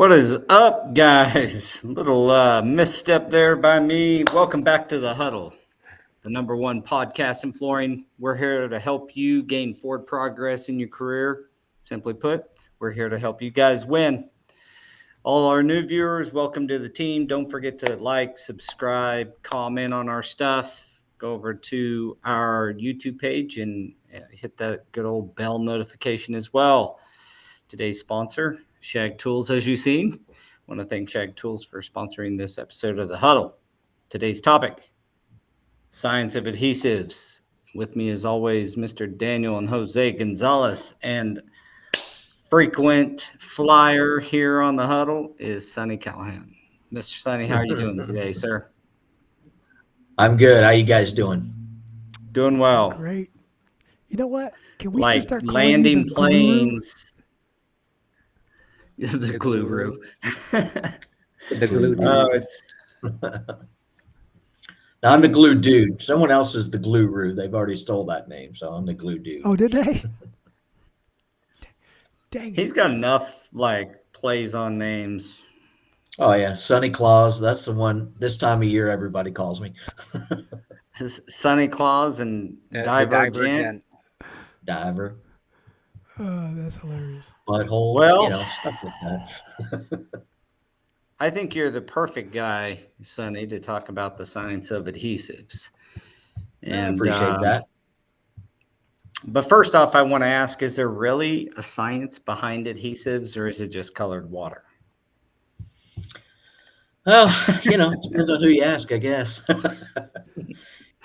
What is up, guys? Little misstep there by me. Welcome back to the Huddle, the number one podcast in flooring. We're here to help you gain forward progress in your career. Simply put, we're here to help you guys win. All our new viewers, welcome to the team. Don't forget to like, subscribe, comment on our stuff. Go over to our YouTube page and hit that good old bell notification as well. Today's sponsor, Shag Tools, as you've seen. I want to thank Shag Tools for sponsoring this episode of the Huddle. Today's topic, science of adhesives. With me, as always, Mr. Daniel and Jose Gonzalez, and frequent flyer here on the Huddle is Sonny Callaham. Mr. Sonny, how are you doing today, sir? I'm good. How you guys doing? Doing well. Great. You know what? Can we Like start landing the planes. The glue. The glue dude. Oh, it's Now, I'm the glue dude. Someone else is the glue roo. They've already stole that name, so I'm the glue dude. Oh, did they? Dang. he's got enough plays on names. Oh yeah, Sonny Claus. That's the one. This time of year, everybody calls me. Sonny Claus and Divergent. Diver. Oh, that's hilarious. Butthole. Well, stuff like that. I think you're the perfect guy, Sonny, to talk about the science of adhesives. And I appreciate that. But first off, I want to ask, is there really a science behind adhesives, or is it just colored water? Well, it depends on who you ask, I guess.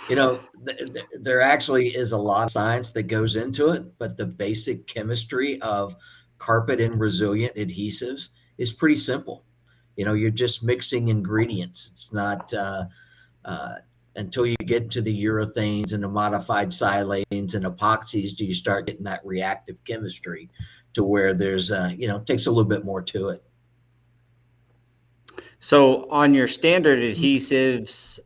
There actually is a lot of science that goes into it, but the basic chemistry of carpet and resilient adhesives is pretty simple. You're just mixing ingredients. It's not until you get to the urethanes and the modified silanes and epoxies do you start getting that reactive chemistry to where there's, takes a little bit more to it. So on your standard adhesives,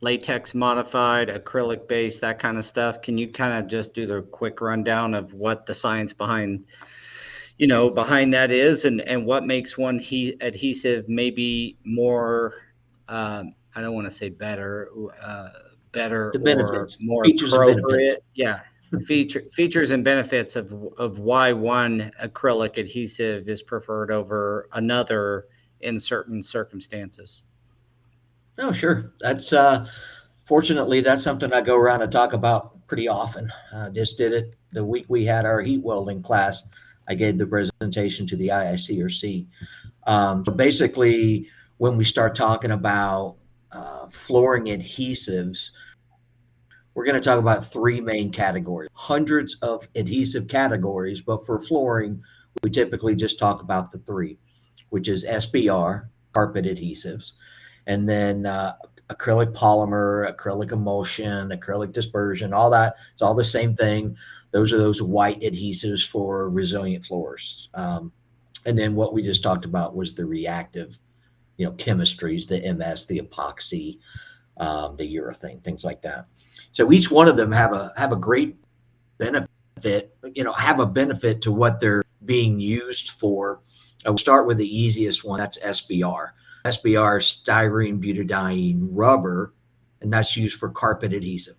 latex modified, acrylic based, that kind of stuff, can you kind of just do the quick rundown of what the science behind that is, and what makes one adhesive maybe more, I don't want to say better The benefits, or more features appropriate. Yeah. Features and benefits of why one acrylic adhesive is preferred over another in certain circumstances. Oh, sure. That's fortunately, that's something I go around and talk about pretty often. Just did it the week we had our heat welding class. I gave the presentation to the IICRC. So basically, when we start talking about flooring adhesives, we're going to talk about three main categories. Hundreds of adhesive categories, but for flooring, we typically just talk about the three, which is SBR, carpet adhesives, and then acrylic polymer, acrylic emulsion, acrylic dispersion, all that. It's all the same thing. Those are those white adhesives for resilient floors. And then what we just talked about was the reactive, chemistries, the MS, the epoxy, the urethane, things like that. So each one of them have a great benefit, have a benefit to what they're being used for. I will start with the easiest one. That's SBR. SBR is styrene butadiene rubber, and that's used for carpet adhesive.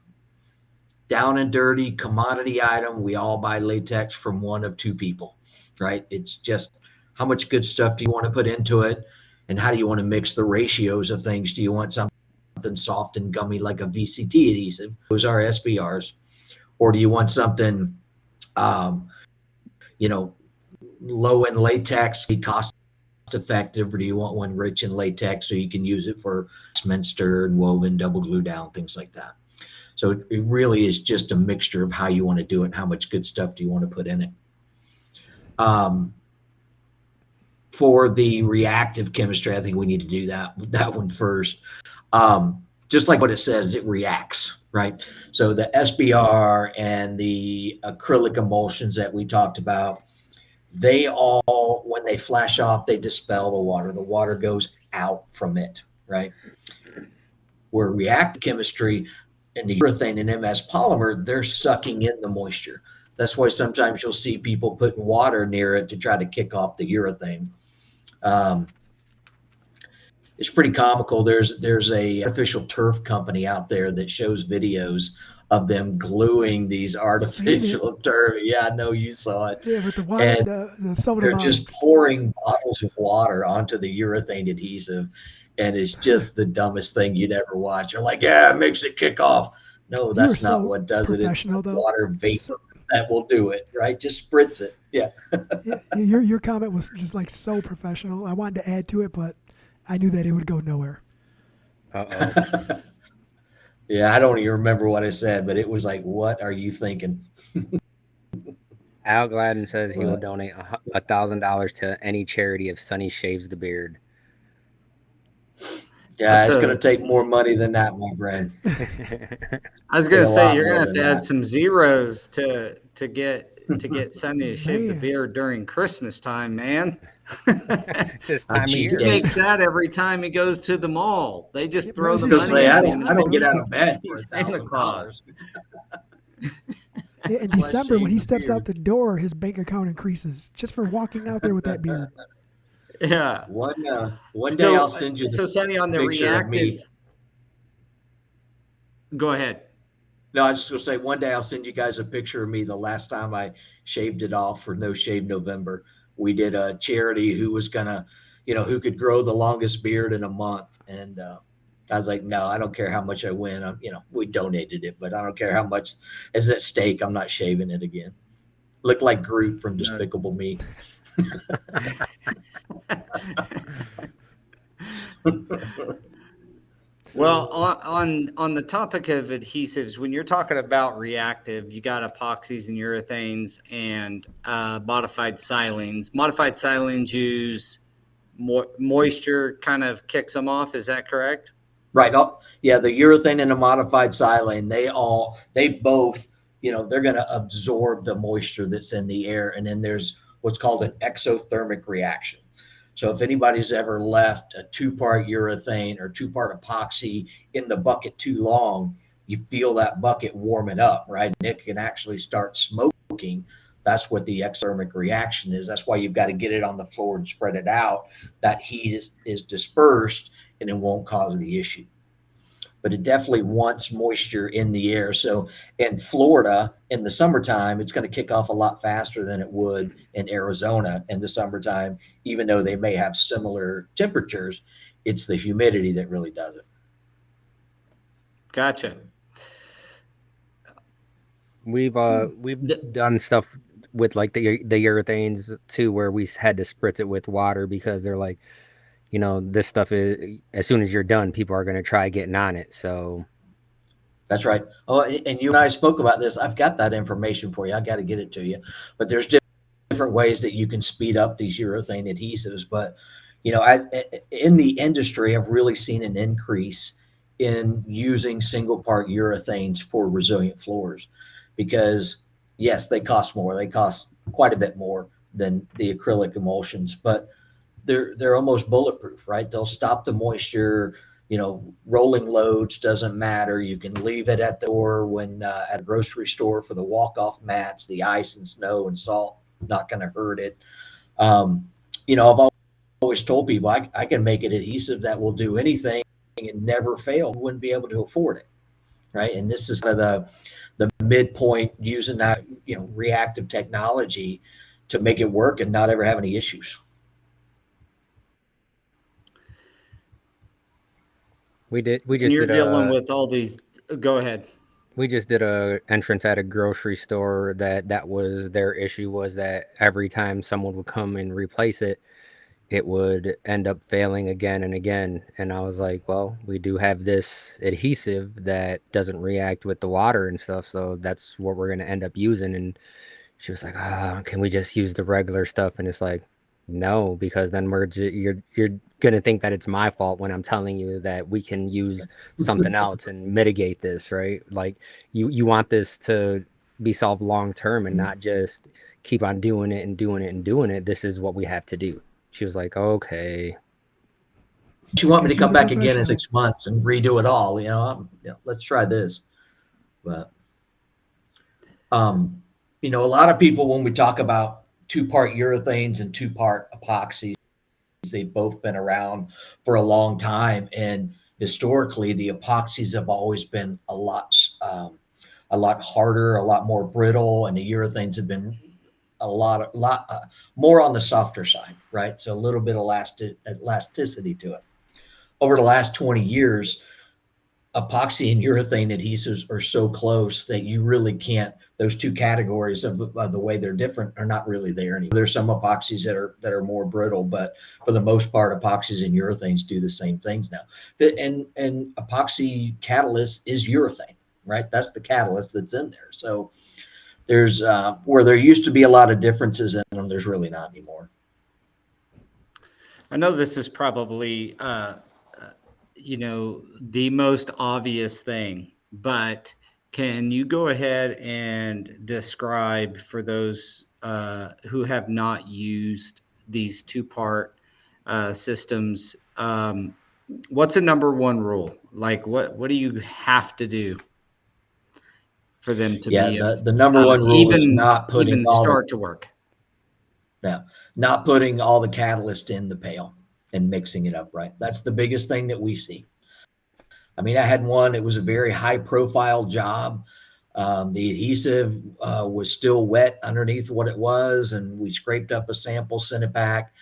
Down and dirty commodity item. We all buy latex from one of two people, right? It's just how much good stuff do you want to put into it, and how do you want to mix the ratios of things? Do you want something soft and gummy like a VCT adhesive? Those are SBRs. Or do you want something, low in latex, be cost effective, or do you want one rich in latex so you can use it for cement stirred, woven, double glue down, things like that? So it really is just a mixture of how you want to do it and how much good stuff do you want to put in it. For the reactive chemistry, I think we need to do that one first. Just like what it says, it reacts, right? So the SBR and the acrylic emulsions that we talked about, they all, when they flash off, they dispel the water. The water goes out from it, right? Where reactive chemistry and the urethane and MS polymer, they're sucking in the moisture. That's why sometimes you'll see people putting water near it to try to kick off the urethane. Um, it's pretty comical. There's a artificial turf company out there that shows videos of them gluing these Seen it. artificial turf. Yeah, I know you saw it. Yeah, with the water, And the soda they're just bottles. pouring bottles of water onto the urethane adhesive, and it's just the dumbest thing you'd ever watch. You're like, yeah, it makes it kick off. No, You are that's not so what does it. It's the professional, though. water vapor So, that will do it, right? Just spritz it. Yeah. your comment was just like so professional. I wanted to add to it, but I knew that it would go nowhere. Uh-oh. Yeah, I don't even remember what I said, but it was like, what are you thinking? Al Gladden says he will What? donate $1,000 to any charity if Sonny shaves the beard. Yeah, That's it's a- going to take more money than that, my friend. I was gonna A say lot you're more gonna have than to add that. some zeros to get Sonny to shave the Man. beard during Christmas time, man. It's his On time of cheap year. He days. makes that every time he goes to the mall. They just Yep, throw raise the your money Say, at I him. don't get out of He's- bed for he's Santa Claus. $1,000. Yeah, in Let's December, when shave he the steps out beard. the door, his bank account increases just for walking out there with that beard. Yeah. One day I'll send you So the Sonny, on the picture of me. reactive. Go ahead. No, I was just going to say one day I'll send you guys a picture of me the last time I shaved it off for No Shave November. We did a charity who was going to, who could grow the longest beard in a month. And I was like, no, I don't care how much I win. We donated it, but I don't care how much is at stake. I'm not shaving it again. Looked like Groot from Despicable Me. Well, on the topic of adhesives, when you're talking about reactive, you got epoxies and urethanes and modified silanes. Modified silanes use moisture, kind of kicks them off. Is that correct? Right. Oh, yeah. The urethane and the modified silane, they both, they're going to absorb the moisture that's in the air. And then there's what's called an exothermic reaction. So if anybody's ever left a 2-part urethane or 2-part epoxy in the bucket too long, you feel that bucket warming up, right? And it can actually start smoking. That's what the exothermic reaction is. That's why you've got to get it on the floor and spread it out. That heat is dispersed and it won't cause the issue. But it definitely wants moisture in the air. So in Florida, in the summertime, it's going to kick off a lot faster than it would in Arizona in the summertime, even though they may have similar temperatures. It's the humidity that really does it. Gotcha. We've done stuff with like the urethanes too, where we had to spritz it with water because they're like, this stuff is, as soon as you're done, people are going to try getting on it. So That's right. Oh, and you and I spoke about this. I've got that information for you. I got to get it to you. But there's different ways that you can speed up these urethane adhesives. But, in the industry, I've really seen an increase in using single-part urethanes for resilient floors because, yes, they cost more. They cost quite a bit more than the acrylic emulsions, but they're almost bulletproof, right? They'll stop the moisture. Rolling loads doesn't matter. You can leave it at the door when at a grocery store for the walk-off mats, the ice and snow and salt, not going to hurt it. I've always told people I can make an adhesive that will do anything and never fail. You wouldn't be able to afford it, right? And this is kind of the midpoint using that reactive technology to make it work and not ever have any issues. we just You're did dealing with all these. Go ahead. we just did a entrance at a grocery store that was their issue, was that every time someone would come and replace it, it would end up failing again and again. And I was like, well, we do have this adhesive that doesn't react with the water and stuff, so that's what we're going to end up using. And she was like, can we just use the regular stuff? And it's like, no, because then you're going to think that it's my fault when I'm telling you that we can use something else and mitigate this, right? Like you want this to be solved long term and not just keep on doing it and doing it and doing it. This is what we have to do. She was like, okay. She want me to Guess come you're the back again in professional. 6 months and redo it all. Let's try this. But, a lot of people, when we talk about 2-part urethanes and 2-part epoxies, They've both been around for a long time, and historically, the epoxies have always been a lot harder, a lot more brittle, and the urethanes have been a lot more on the softer side, right? So a little bit of elasticity to it. Over the last 20 years, epoxy and urethane adhesives are so close that you really can't. Those two categories of the way they're different are not really there anymore. There's some epoxies that are more brittle, but for the most part, epoxies and urethanes do the same things now. And epoxy catalyst is urethane, right? That's the catalyst that's in there. So there's where there used to be a lot of differences in them, there's really not anymore. I know this is probably, the most obvious thing, but can you go ahead and describe for those who have not used these two-part systems, what's the number one rule? Like what do you have to do for them to be the number one rule is not putting even start to work? Yeah, not putting all the catalyst in the pail and mixing it up right. That's the biggest thing that we see. I mean, I had one, it was a very high profile job. The adhesive was still wet underneath what it was, and we scraped up a sample, sent it back.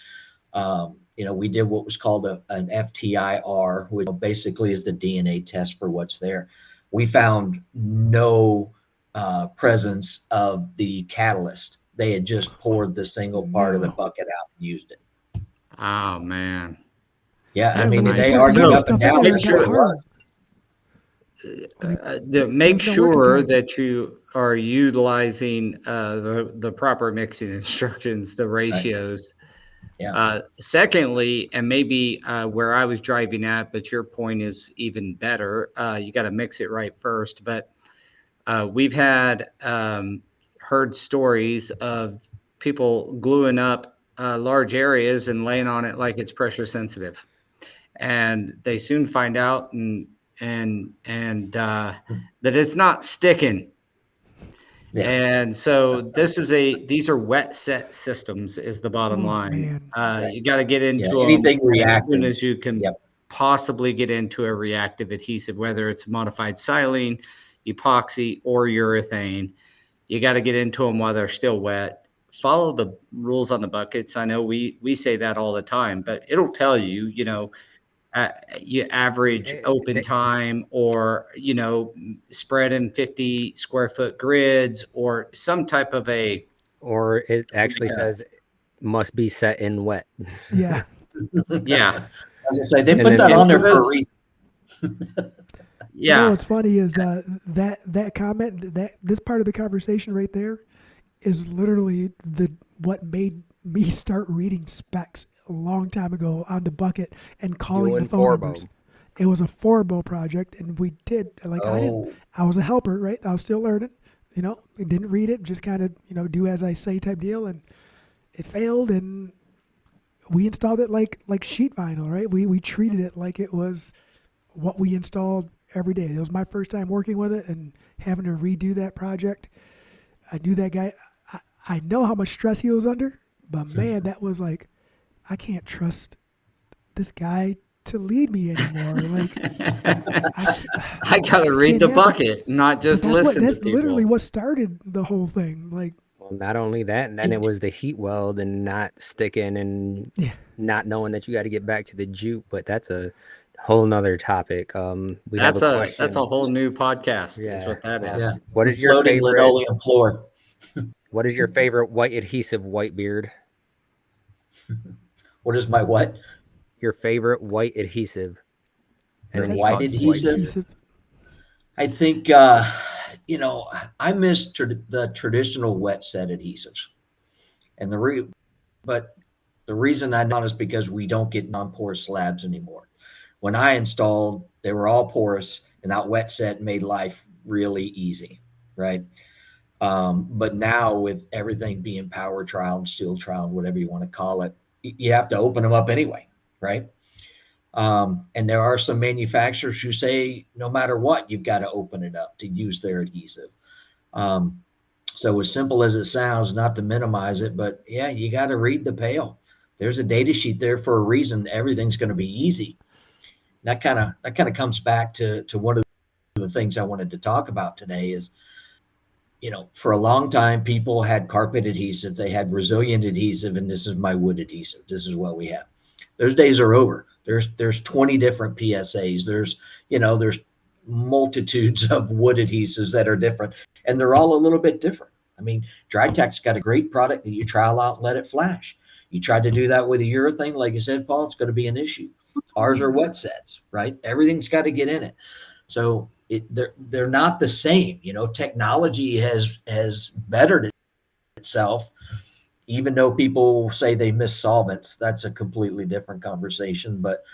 We did what was called an FTIR, which basically is the DNA test for what's there. We found no presence of the catalyst. They had just poured the single part of the bucket out and used it. Oh, man. Yeah, That's I mean, a they nightmare. argued up stuff and in down. there Make that sure got it hard. was. Make There's no sure working that you are utilizing the proper mixing instructions, the ratios. Yeah. Secondly, and maybe where I was driving at, but your point is even better, you got to mix it right first. But we've had heard stories of people gluing up large areas and laying on it like it's pressure sensitive, and they soon find out that it's not sticking. Yeah. And so these are wet set systems is the bottom Oh, line. man. You got to get into them Anything as soon reactive. as you can Yep. possibly get into a reactive adhesive, whether it's modified silane, epoxy, or urethane. You got to get into them while they're still wet. Follow the rules on the buckets. I know we say that all the time, but it'll tell you, you average open time, or spread in 50 square foot grids, or some type of a, or it actually says must be set in wet. Yeah. yeah. As I say, they And put then that it- on there for for a those- reason. You know Yeah. what's funny is that comment, that this part of the conversation right there is literally what made me start reading specs a long time ago on the bucket and calling Doing the phone Forbo. numbers. It was a Forbo project, and we did I was a helper, right? I was still learning, I didn't read it, just kind of do as I say type deal, and it failed, and we installed it like sheet vinyl, right? We treated it like it was what we installed every day. It was my first time working with it and having to redo that project. I knew that guy. I know how much stress he was under, but man, that was like, I can't trust this guy to lead me anymore. Like, I got to read can't the have it. bucket, not just listen That's to people. literally what started the whole thing. Like, Well, not only that, and then it was the heat weld and not sticking and yeah, not knowing that you got to get back to the jute, but that's a whole nother topic. We That's have a a question. that's a whole new podcast. Is Yeah. what that is. Yeah. What is your Floating favorite? linoleum floor. What is your favorite white adhesive white beard? What is my what? Your favorite white adhesive? Your And white adhesive? adhesive. I think, I miss the traditional wet set adhesives. And but the reason I know is because we don't get non-porous slabs anymore. When I installed, they were all porous, and that wet set made life really easy, right? But now with everything being power trialed, steel trialed, whatever you want to call it, you have to open them up anyway, right? And there are some manufacturers who say no matter what, you've got to open it up to use their adhesive. So as simple as it sounds, not to minimize it, but yeah, you got to read the pail. There's a data sheet there for a reason. Everything's going to be easy. That kind of comes back to one of the things I wanted to talk about today is, for a long time, people had carpet adhesive, they had resilient adhesive, and this is my wood adhesive. This is what we have. Those days are over. There's 20 different PSAs. There's multitudes of wood adhesives that are different, and they're all a little bit different. I mean, DryTac's got a great product that you trial out and let it flash. You try to do that with a urethane, like you said, Paul, it's going to be an issue. Ours are wet sets, right? Everything's got to get in it. So they're not the same. Technology has bettered itself, even though people say they miss solvents. That's a completely different conversation. But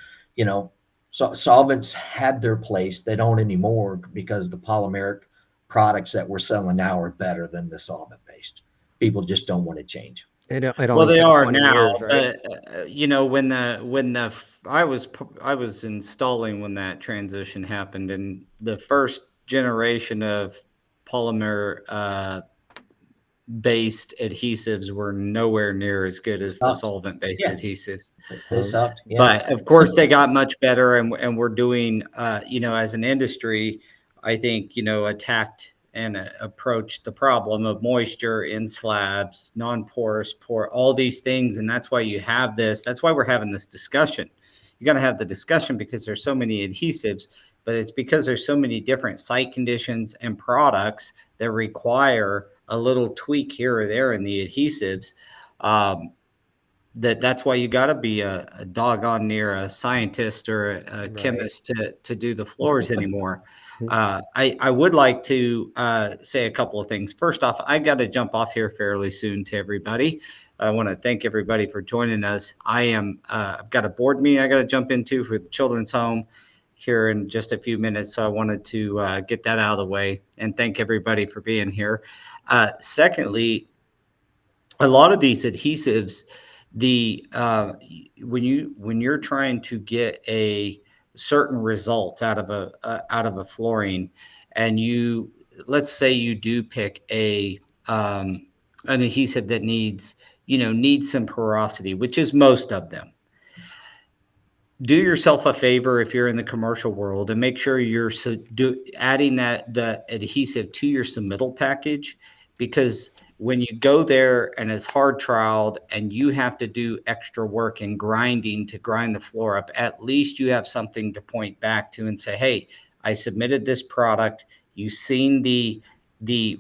solvents had their place. They don't anymore because the polymeric products that we're selling now are better than the solvent based. People just don't want to change. It Well, only they took are 20 now, years, right? but when I was installing when that transition happened, and the first generation of polymer based adhesives were nowhere near as good as the solvent based adhesives. They sucked. Yeah. But of course they got much better, and we're doing as an industry, I think, attacked and approached the problem of moisture in slabs, non-porous, pore, all these things. And that's why that's why we're having this discussion. You got to have the discussion because there's so many adhesives, but it's because there's so many different site conditions and products that require a little tweak here or there in the adhesives. That's why you got to be a doggone near a scientist or a chemist to do the floors anymore. I would like to say a couple of things. First off, I got to jump off here fairly soon to everybody. I want to thank everybody for joining us. I've got a board meeting I got to jump into for the children's home here in just a few minutes. So I wanted to get that out of the way and thank everybody for being here. Secondly, a lot of these adhesives, when you're trying to get a certain result out of a flooring, and let's say you do pick an adhesive that needs some porosity, which is most of them. Do yourself a favor if you're in the commercial world and make sure you're adding the adhesive to your submittal package, because when you go there and it's hard trialed and you have to do extra work and grinding to grind the floor up, at least you have something to point back to and say, hey, I submitted this product. You've seen the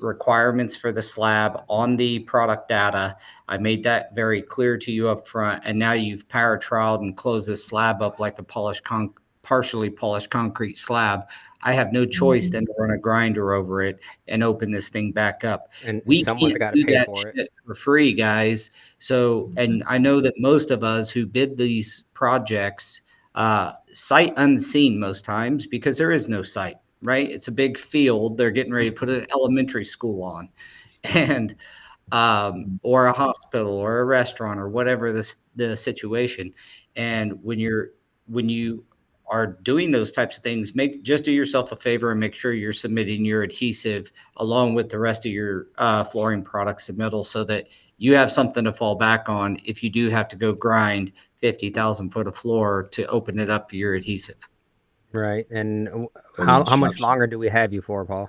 requirements for the slab on the product data. I made that very clear to you up front. And now you've power trialed and closed this slab up like a partially polished concrete slab. I have no choice than to run a grinder over it and open this thing back up. And we someone's got to pay for it for free, guys. So, and I know that most of us who bid these projects, sight unseen most times, because there is no site, right? It's a big field. They're getting ready to put an elementary school on, and or a hospital or a restaurant or whatever the situation. And when you are doing those types of things, just do yourself a favor and make sure you're submitting your adhesive along with the rest of your flooring product submittal, so that you have something to fall back on if you do have to go grind 50,000 foot of floor to open it up for your adhesive. Right. And how much longer do we have you for, Paul?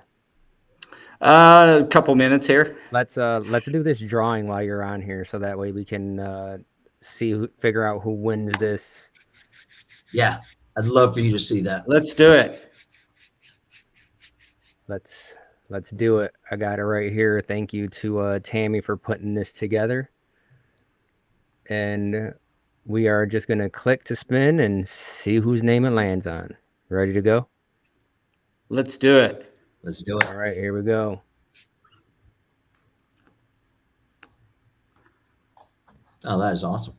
A couple minutes here. Let's do this drawing while you're on here, so that way we can figure out who wins this. Yeah, I'd love for you to see that. Let's do it. Let's do it. I got it right here. Thank you to Tammy for putting this together. And we are just gonna click to spin and see whose name it lands on. Ready to go? Let's do it. Let's do it. All right, here we go. Oh, that is awesome.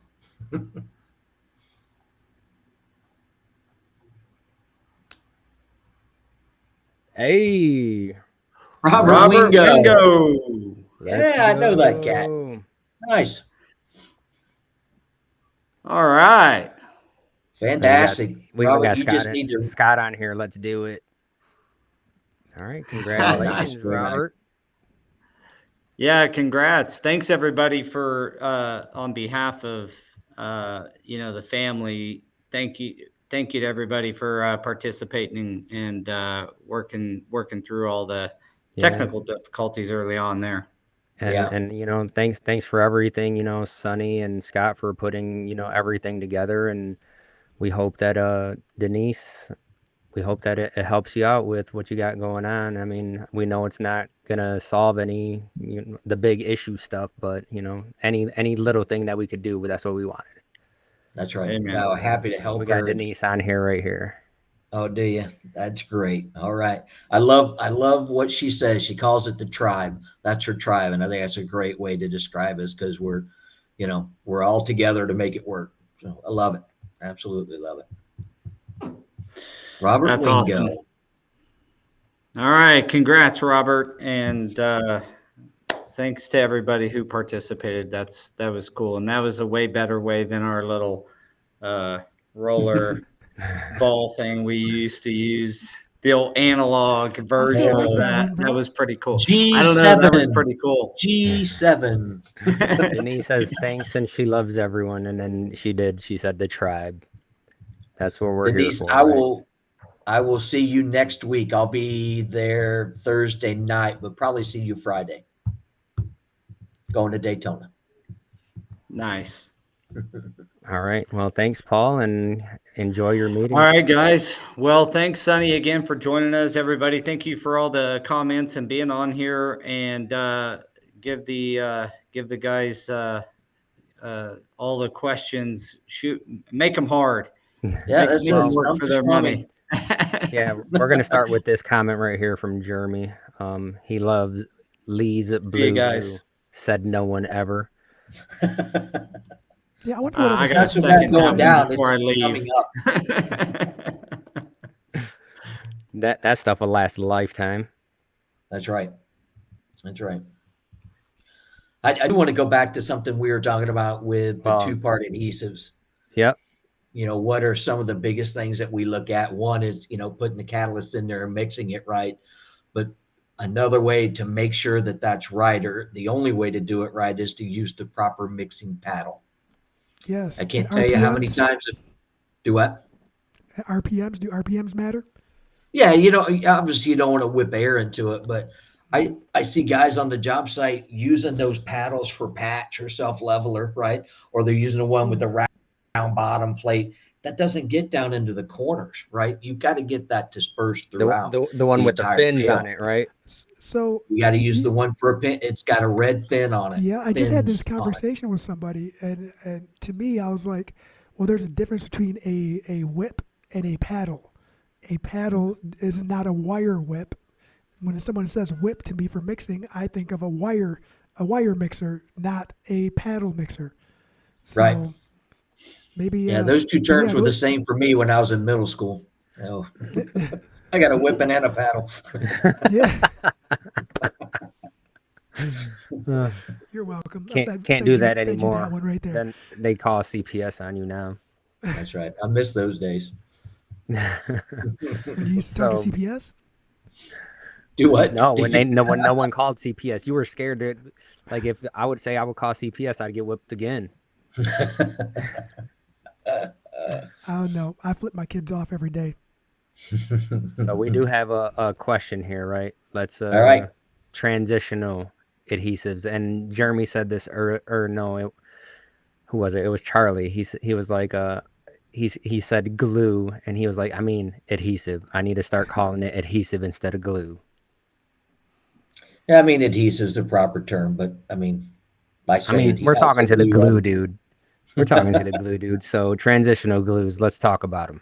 Hey, Robert Wingo. Yeah, I know that cat. Nice. All right. Fantastic. We Robert, got you Scott, just need to... Scott on here. Let's do it. All right, congratulations, Nice, Robert. Yeah, congrats. Thanks everybody for on behalf of the family, thank you to everybody for participating and working through all the technical difficulties early on there. And thanks for everything, Sonny and Scott, for putting everything together. And we hope that Denise, we hope that it helps you out with what you got going on. I mean, we know it's not gonna solve any the big issue stuff, but any little thing that we could do, that's what we wanted. That's right. Amen. No, happy to help We got her. Denise on here right here. Oh, do you? That's great. All right. I love what she says. She calls it the tribe. That's her tribe. And I think that's a great way to describe us, because we're all together to make it work. So I love it. Absolutely love it. Robert That's Wingo. awesome. All right. Congrats, Robert. And thanks to everybody who participated. That was cool. And that was a way better way than our little roller ball thing we used to use, the old analog version of that. That was pretty cool. G7. I don't know, that was pretty cool. G7. Denise says thanks and she loves everyone, and then she said the tribe. That's what we're Denise, here for. I will see you next week. I'll be there Thursday night, but probably see you Friday. Going to Daytona. Nice. All right. Well, thanks, Paul, and enjoy your meeting. All right, guys. Well, thanks, Sonny, again for joining us. Everybody, thank you for all the comments and being on here. And give the guys all the questions. Make them hard. Yeah, make them work for their money. Yeah, we're gonna start with this comment right here from Jeremy. He loves Lee's blue. Guys. Said no one ever. Yeah, I wonder what I got a second going down before I leave. That stuff will last a lifetime. That's right. That's right. I do want to go back to something we were talking about with the two-part adhesives. Yep. What are some of the biggest things that we look at? One is, putting the catalyst in there and mixing it right. But another way to make sure that that's right, or the only way to do it right, is to use the proper mixing paddle. Yes. I can't tell you how many times. Do what? RPMs? Do RPMs matter? Yeah, obviously you don't want to whip air into it, but I see guys on the job site using those paddles for patch or self-leveler, right? Or they're using the one with the round bottom plate. That doesn't get down into the corners, right? You've got to get that dispersed throughout. The one with the fins on it, right? So you got to use the one for a pin. It's got a red fin on it. Yeah, I just had this conversation with somebody, and to me, I was like, well, there's a difference between a whip and a paddle. A paddle is not a wire whip. When someone says whip to me for mixing, I think of a wire mixer, not a paddle mixer. So right. Maybe. Yeah, those two terms were the same for me when I was in middle school. Oh. I got a whipping and a paddle. Yeah. You're welcome. Can't do that anymore. That one right there. Then they call CPS on you now. That's right. I miss those days. When you used to talk to CPS? Do what? No, no one called CPS. You were scared to, like, if I would say I would call CPS, I'd get whipped again. I don't know. I flip my kids off every day. So we do have a question here, right? Let's all right. Transitional adhesives, and Jeremy said this, who was it? It was Charlie. He was like he said glue, and he was like, I mean adhesive. I need to start calling it adhesive instead of glue. Yeah, I mean adhesive is the proper term, but I mean we're talking to the glue dude. We're talking to the glue dude. So transitional glues. Let's talk about them.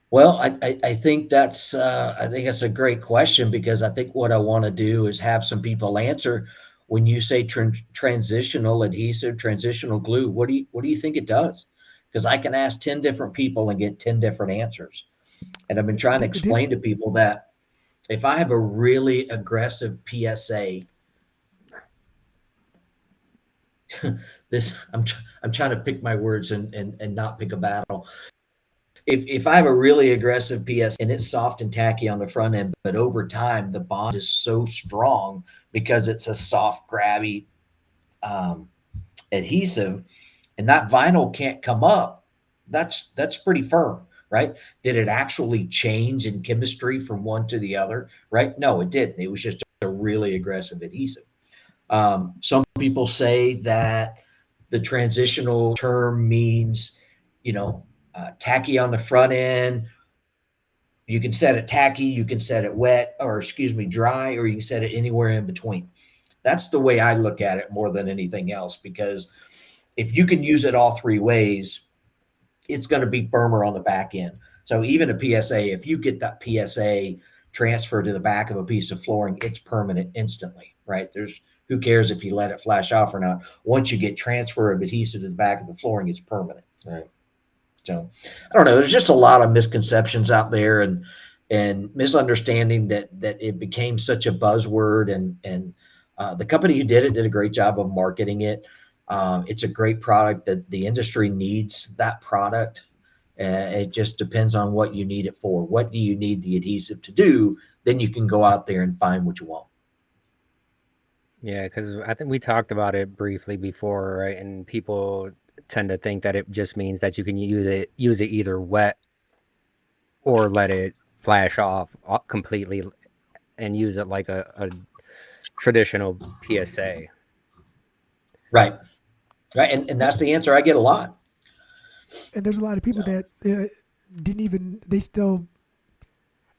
Well, I think that's a great question, because I think what I want to do is have some people answer. When you say transitional adhesive, transitional glue, what do you think it does? Because I can ask 10 different people and get 10 different answers. And I've been trying to explain to people that if I have a really aggressive PSA, I'm trying to pick my words and not pick a battle. If I have a really aggressive PS and it's soft and tacky on the front end, but over time the bond is so strong because it's a soft, grabby adhesive, and that vinyl can't come up, that's pretty firm, right? Did it actually change in chemistry from one to the other, right? No, it didn't. It was just a really aggressive adhesive. Some people say that the transitional term means, tacky on the front end. You can set it tacky, you can set it wet, or excuse me, dry, or you can set it anywhere in between. That's the way I look at it more than anything else, because if you can use it all three ways, it's going to be firmer on the back end. So even a PSA, if you get that PSA transferred to the back of a piece of flooring, it's permanent instantly, right? Who cares if you let it flash off or not? Once you get transfer of adhesive to the back of the flooring, it's permanent, right? So I don't know. There's just a lot of misconceptions out there and misunderstanding that it became such a buzzword. And the company who did it did a great job of marketing it. It's a great product that the industry needs that product. It just depends on what you need it for. What do you need the adhesive to do? Then you can go out there and find what you want. Yeah, because I think we talked about it briefly before, right? And people tend to think that it just means that you can use it either wet or let it flash off completely and use it like a traditional PSA. Right. Right. And that's the answer I get a lot. And there's a lot of people that didn't even,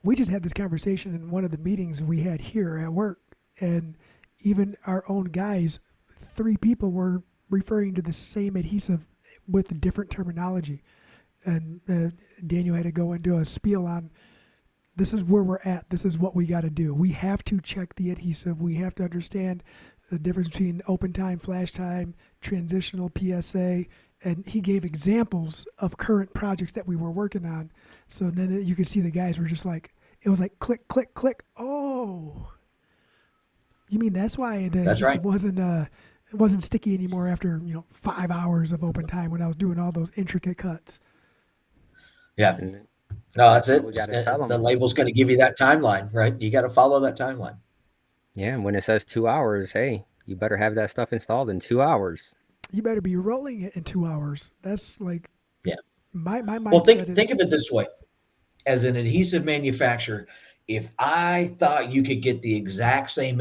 we just had this conversation in one of the meetings we had here at work. And even our own guys, 3 people were referring to the same adhesive with a different terminology. And Daniel had to go into a spiel on, this is where we're at. This is what we got to do. We have to check the adhesive. We have to understand the difference between open time, flash time, transitional PSA. And he gave examples of current projects that we were working on. So then you could see the guys were just like, it was like click, click, click. Oh, you mean that's why the adhesive wasn't sticky anymore after 5 hours of open time when I was doing all those intricate cuts. Yeah. And No, that's it. we got to tell them. The label's going to give you that timeline, right? You got to follow that timeline. Yeah, and when it says 2 hours, hey, you better have that stuff installed in 2 hours. You better be rolling it in 2 hours. That's like my mindset. Well, think of it this way. As an adhesive manufacturer, if I thought you could get the exact same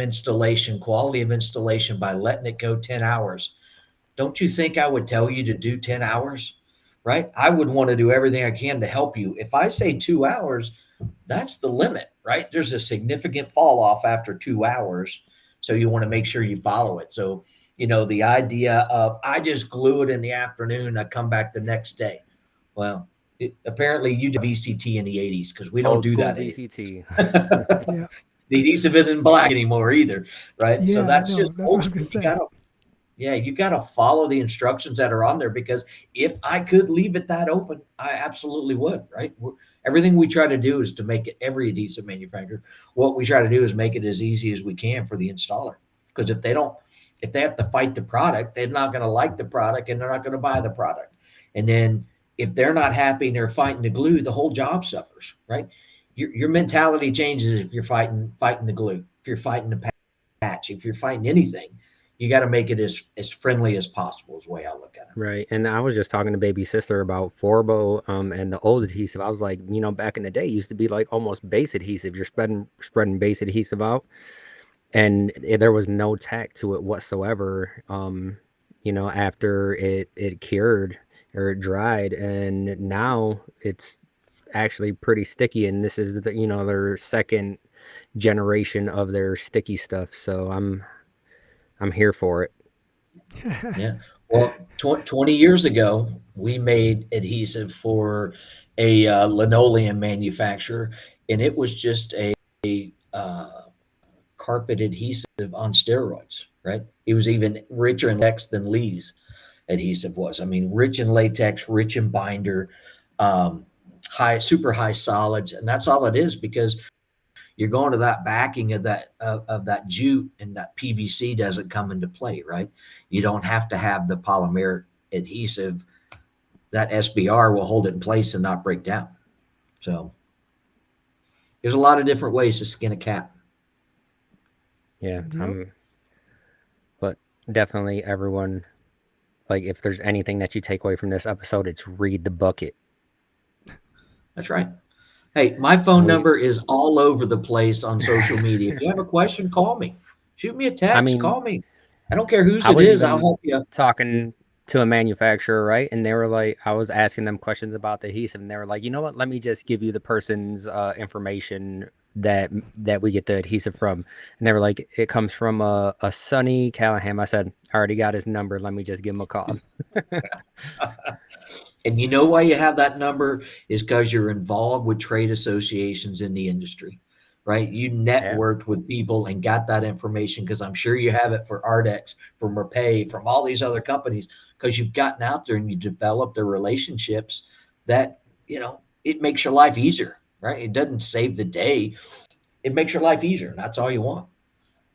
quality of installation by letting it go 10 hours, don't you think I would tell you to do 10 hours? Right? I would want to do everything I can to help you. If I say 2 hours, that's the limit, right? There's a significant fall off after 2 hours. So you want to make sure you follow it. So, the idea of I just glue it in the afternoon, I come back the next day. Well, apparently you did VCT in the 80s because we don't do that VCT. Yeah. The adhesive isn't black anymore either, right? Yeah, so that's just what I was going to say. You got to follow the instructions that are on there, because if I could leave it that open, I absolutely would, right? Everything we try to do is to make it, every adhesive manufacturer, what we try to do is make it as easy as we can for the installer. Because if they have to fight the product, they're not going to like the product and they're not going to buy the product. And then if they're not happy and they're fighting the glue, the whole job suffers, right? Your mentality changes if you're fighting the glue, if you're fighting the patch, if you're fighting anything. You got to make it as friendly as possible is the way I look at it. Right. And I was just talking to baby sister about Forbo and the old adhesive. I was like, back in the day, it used to be like almost base adhesive. You're spreading base adhesive out, and there was no tack to it whatsoever. After it cured or it dried, and now it's actually pretty sticky. And this is their second generation of their sticky stuff. So I'm here for it. Yeah. Well, 20 years ago, we made adhesive for a linoleum manufacturer, and it was just a carpet adhesive on steroids, right? It was even richer in latex than Lee's adhesive was. I mean, rich in latex, rich in binder, super high solids, and that's all it is, because you're going to that backing of that jute, and that PVC doesn't come into play, right? You don't have to have the polymer adhesive. That SBR will hold it in place and not break down. So there's a lot of different ways to skin a cat. Yeah. But definitely everyone Like, if there's anything that you take away from this episode, it's read the bucket. That's right. Hey, my phone number is all over the place on social media. If you have a question, call me. Shoot me a text, I mean, call me. I don't care whose I it was is. I'll even help you. talking to a manufacturer, right? And they were like, I was asking them questions about the adhesive, and they were like, you know what? Let me just give you the person's information that we get the adhesive from. And they were like, it comes from a Sonny Callaham. I said, I already got his number. Let me just give him a call. And you know why you have that number is because you're involved with trade associations in the industry, right? You Yeah, networked with people and got that information because I'm sure you have it for Ardex, from Merpay, from all these other companies, because you've gotten out there and you developed the relationships that, it makes your life easier, right? It doesn't save the day. It makes your life easier. And that's all you want.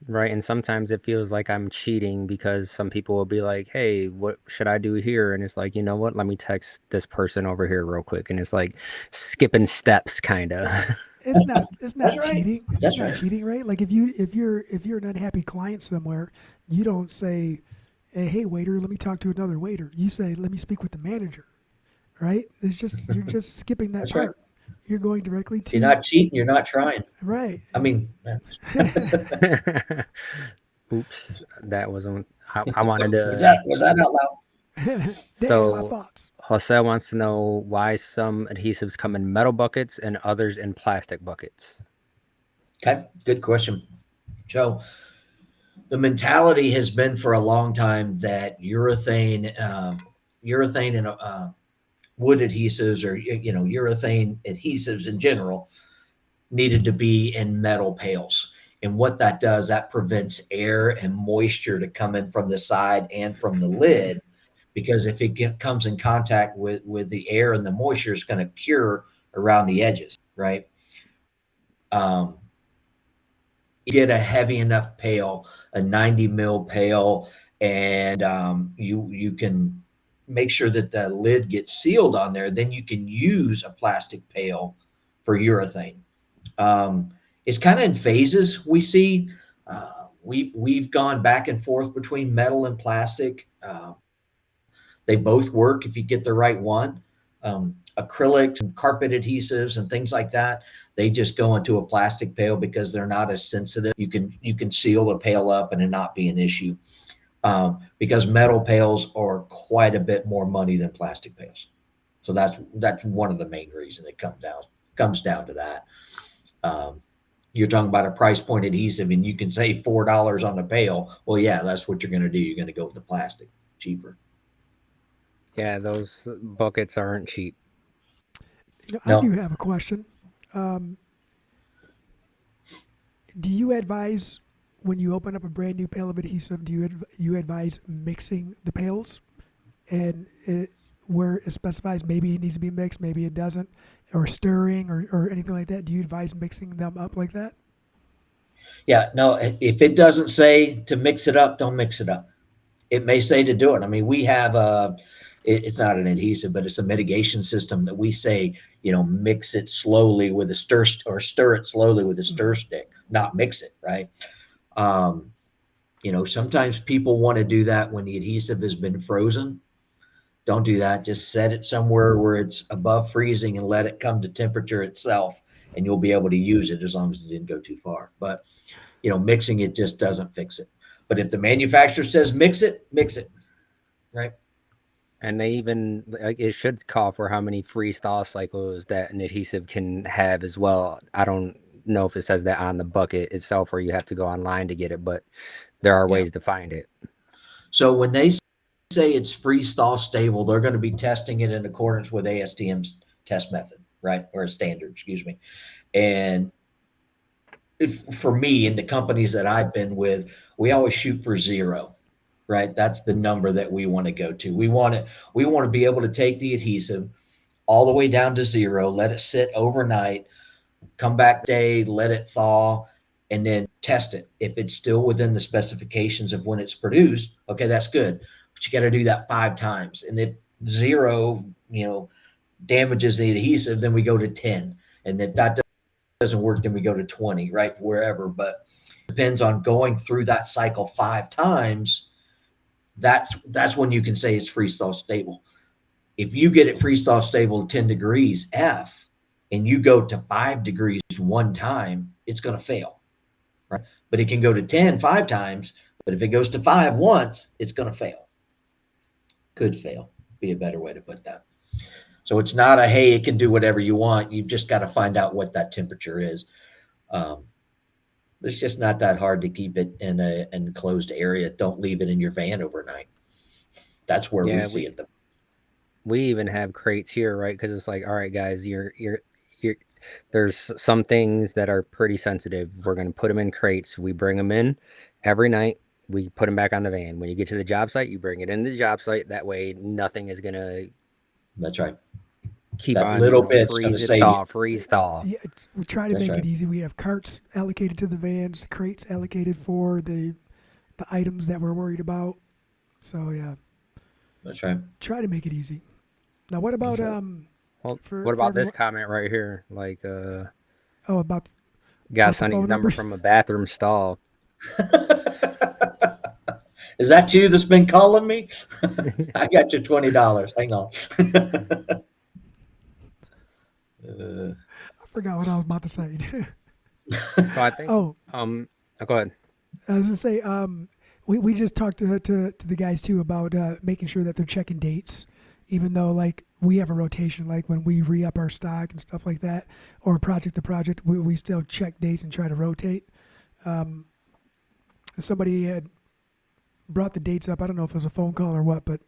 right. And sometimes it feels like I'm cheating because some people will be like, hey, what should I do here? And it's like, you know what? Let me text this person over here real quick. And it's like skipping steps, kind of. It's not That's right. cheating. It's That's not right. cheating, right? Like if you're an unhappy client somewhere, you don't say, hey waiter, let me talk to another waiter. You say, let me speak with the manager, right? It's just you're just skipping that That's right. part. You're going directly to You're not cheating. You're not trying. right. I mean, Oops, that wasn't. I wanted was to. that out loud? Damn, my So thoughts. Jose wants to know why some adhesives come in metal buckets and others in plastic buckets. Okay, good question. So the mentality has been for a long time that urethane and wood adhesives, or urethane adhesives in general, needed to be in metal pails. And what that does, that prevents air and moisture to come in from the side and from the lid, because if it comes in contact with the air and the moisture, it's going to cure around the edges, right? Um, you get a heavy enough pail, a 90 mil pail, and you can make sure that the lid gets sealed on there. Then you can use a plastic pail for urethane. It's kind of in phases. We see we've gone back and forth between metal and plastic. They both work if you get the right one. Acrylics and carpet adhesives and things like that, they just go into a plastic pail because they're not as sensitive. You can seal the pail up and it not be an issue. Because metal pails are quite a bit more money than plastic pails. So that's one of the main reasons it comes down to that. You're talking about a price point adhesive and you can save $4 on the pail. Well, yeah, that's what you're going to do. You're going to go with the plastic, cheaper. Yeah, those buckets aren't cheap. I do No. have a question. Um, do you advise when you open up a brand new pail of adhesive? Do you advise mixing the pails, and where it specifies maybe it needs to be mixed, maybe it doesn't, or stirring or anything like that? Do you advise mixing them up like that? Yeah, no, if it doesn't say to mix it up, don't mix it up. It may say to do it. I mean, we have it's not an adhesive, but it's a mitigation system that we say, mix it slowly with a stir it slowly with a stir stick, not mix it, right? Um, sometimes people want to do that when the adhesive has been frozen. Don't do that. Just set it somewhere where it's above freezing and let it come to temperature itself, and you'll be able to use it as long as it didn't go too far. But mixing it just doesn't fix it. But if the manufacturer says mix it, right? And they even, like, it should call for how many freeze-thaw cycles that an adhesive can have as well. I don't know if it says that on the bucket itself or you have to go online to get it, but there are Yeah. ways to find it. So when they say it's freeze thaw stable, they're going to be testing it in accordance with ASTM's test method, right? Or standard, excuse me. And for me and the companies that I've been with, we always shoot for 0, right? That's the number that we want to go to. We want to be able to take the adhesive all the way down to 0, let it sit overnight, come back day, let it thaw, and then test it. If it's still within the specifications of when it's produced, okay, that's good. But you got to do that 5 times. And if 0, damages the adhesive, then we go to 10. And if that doesn't work, then we go to 20, right? Wherever. But it depends on going through that cycle 5 times. that's when you can say it's freeze-thaw stable. If you get it freeze-thaw stable 10 degrees F and you go to 5 degrees one time, it's going to fail, right? But it can go to 10 5 times, but if it goes to 5 once, it's going to fail. Could fail, be a better way to put that. So it's not a, hey, it can do whatever you want. You've just got to find out what that temperature is. It's just not that hard to keep it in an enclosed area. Don't leave it in your van overnight. That's where we see it. We even have crates here, right? Because it's like, all right, guys, you're there's some things that are pretty sensitive. We're going to put them in crates. We bring them in every night. We put them back on the van. When you get to the job site, you bring it in the job site. That way, nothing is going to. That's right. Keep that on little bit's going to save you. Freeze thaw. Yeah, we try to make it easy. We have carts allocated to the vans, crates allocated for the items that we're worried about. So yeah, that's right. Try to make it easy. Now, what about what about this comment right here? Like, about got Sonny's number from a bathroom stall. Is that you that's been calling me? I got your $20. Hang on. I forgot what I was about to say. So I think. Go ahead. I was gonna say, we just talked to the guys too about making sure that they're checking dates, even though like we have a rotation, like when we re-up our stock and stuff like that, or project to project, we still check dates and try to rotate. Somebody had brought the dates up. I don't know if it was a phone call or what, but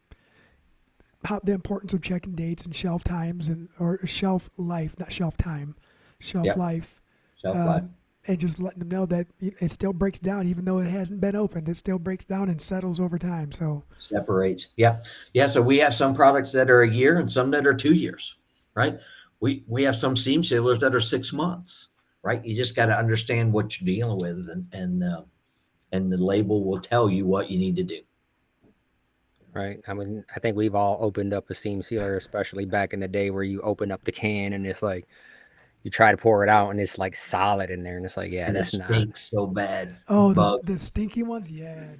how the importance of checking dates and shelf times or shelf life, not shelf time, shelf life. Shelf life. And just letting them know that it still breaks down, even though it hasn't been opened. It still breaks down and settles over time. So separates. Yeah. So we have some products that are a year and some that are 2 years, right? We have some seam sealers that are 6 months, right? You just got to understand what you're dealing with, and the label will tell you what you need to do. Right. I mean, I think we've all opened up a seam sealer, especially back in the day where you open up the can and it's like, you try to pour it out and it's like solid in there, and it's like, yeah, and that's it stinks so bad. Oh, the stinky ones, yeah.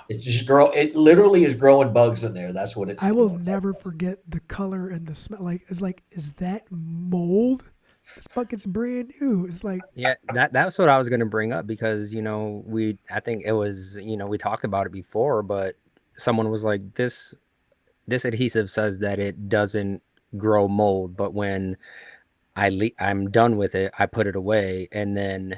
It's just It literally is growing bugs in there. That's what it's. I will never forget the color and the smell. Like, is that mold? This bucket's brand new. It's like, yeah, that's what I was going to bring up, because I think it was we talked about it before, but someone was like, this adhesive says that it doesn't grow mold, but when I'm done with it, I put it away, and then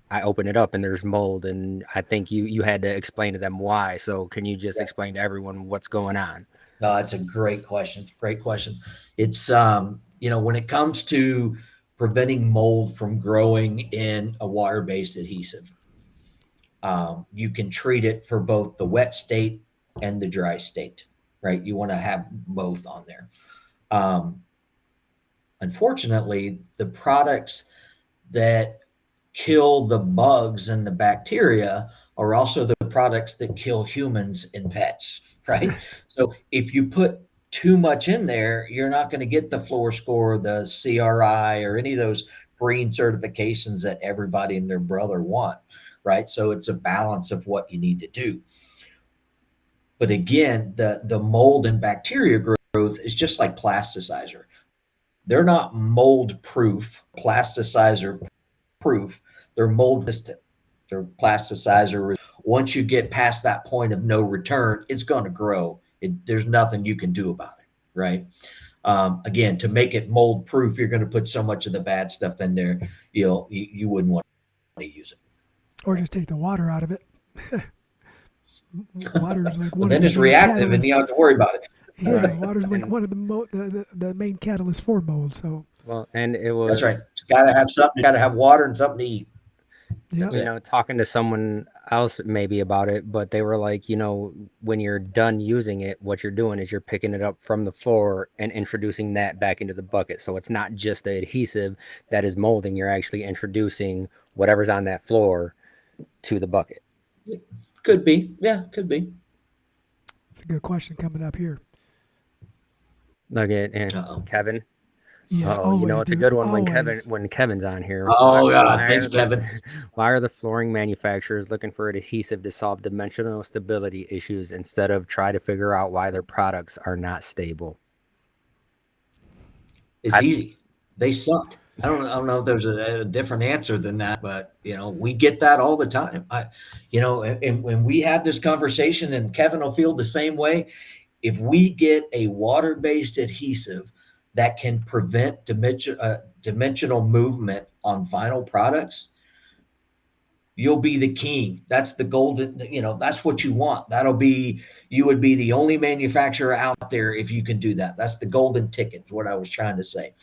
I open it up and there's mold. And I think you had to explain to them why. So can you just explain to everyone what's going on? No, that's a great question. Great question. It's when it comes to preventing mold from growing in a water-based adhesive, you can treat it for both the wet state and the dry state, right? You want to have both on there. Unfortunately, the products that kill the bugs and the bacteria are also the products that kill humans and pets, right? So if you put too much in there, you're not going to get the floor score, the CRI, or any of those green certifications that everybody and their brother want, right? So it's a balance of what you need to do. But again, the mold and bacteria growth is just like plasticizer. They're not mold proof, plasticizer proof. They're mold resistant. They're plasticizer. Once you get past that point of no return, it's going to grow. There's nothing you can do about it, right? Again, to make it mold proof, you're going to put so much of the bad stuff in there, you wouldn't want to use it. Or just take the water out of it. Water's like one then of it's the reactive, and you don't have to worry about it. Yeah, right. Water's like one of the main catalysts for mold. So and it was. That's right. You got to have something. You got to have water and something to eat. Yeah. Talking to someone else maybe about it, but they were like, when you're done using it, what you're doing is you're picking it up from the floor and introducing that back into the bucket. So it's not just the adhesive that is molding. You're actually introducing whatever's on that floor to the bucket. Could be. Yeah, could be. It's a good question coming up here. Okay, and Kevin, Yeah, Oh, you know always, it's a dude. good one Always. when Kevin's on here. Oh, yeah. Thanks, Kevin. Why are the flooring manufacturers looking for adhesive to solve dimensional stability issues instead of try to figure out why their products are not stable? It's I easy. They suck. I don't know if there's a different answer than that, but we get that all the time. And when we have this conversation, and Kevin will feel the same way. If we get a water-based adhesive that can prevent dimensional movement on vinyl products, you'll be the king. That's the golden, that's what you want. You would be the only manufacturer out there if you can do that. That's the golden ticket, is what I was trying to say.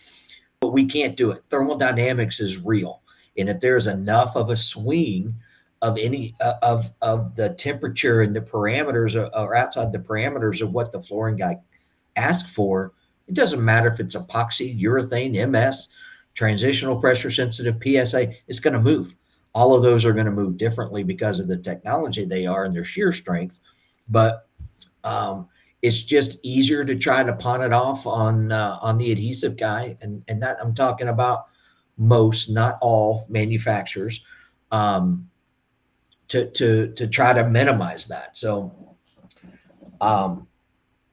But we can't do it. Thermodynamics is real. And if there's enough of a swing of any of the temperature and the parameters or outside the parameters of what the flooring guy asked for, it doesn't matter if it's epoxy, urethane, MS, transitional pressure sensitive, PSA, it's going to move. All of those are going to move differently because of the technology they are and their shear strength. But it's just easier to try to pawn it off on the adhesive guy, and that I'm talking about most, not all manufacturers, to try to minimize that. So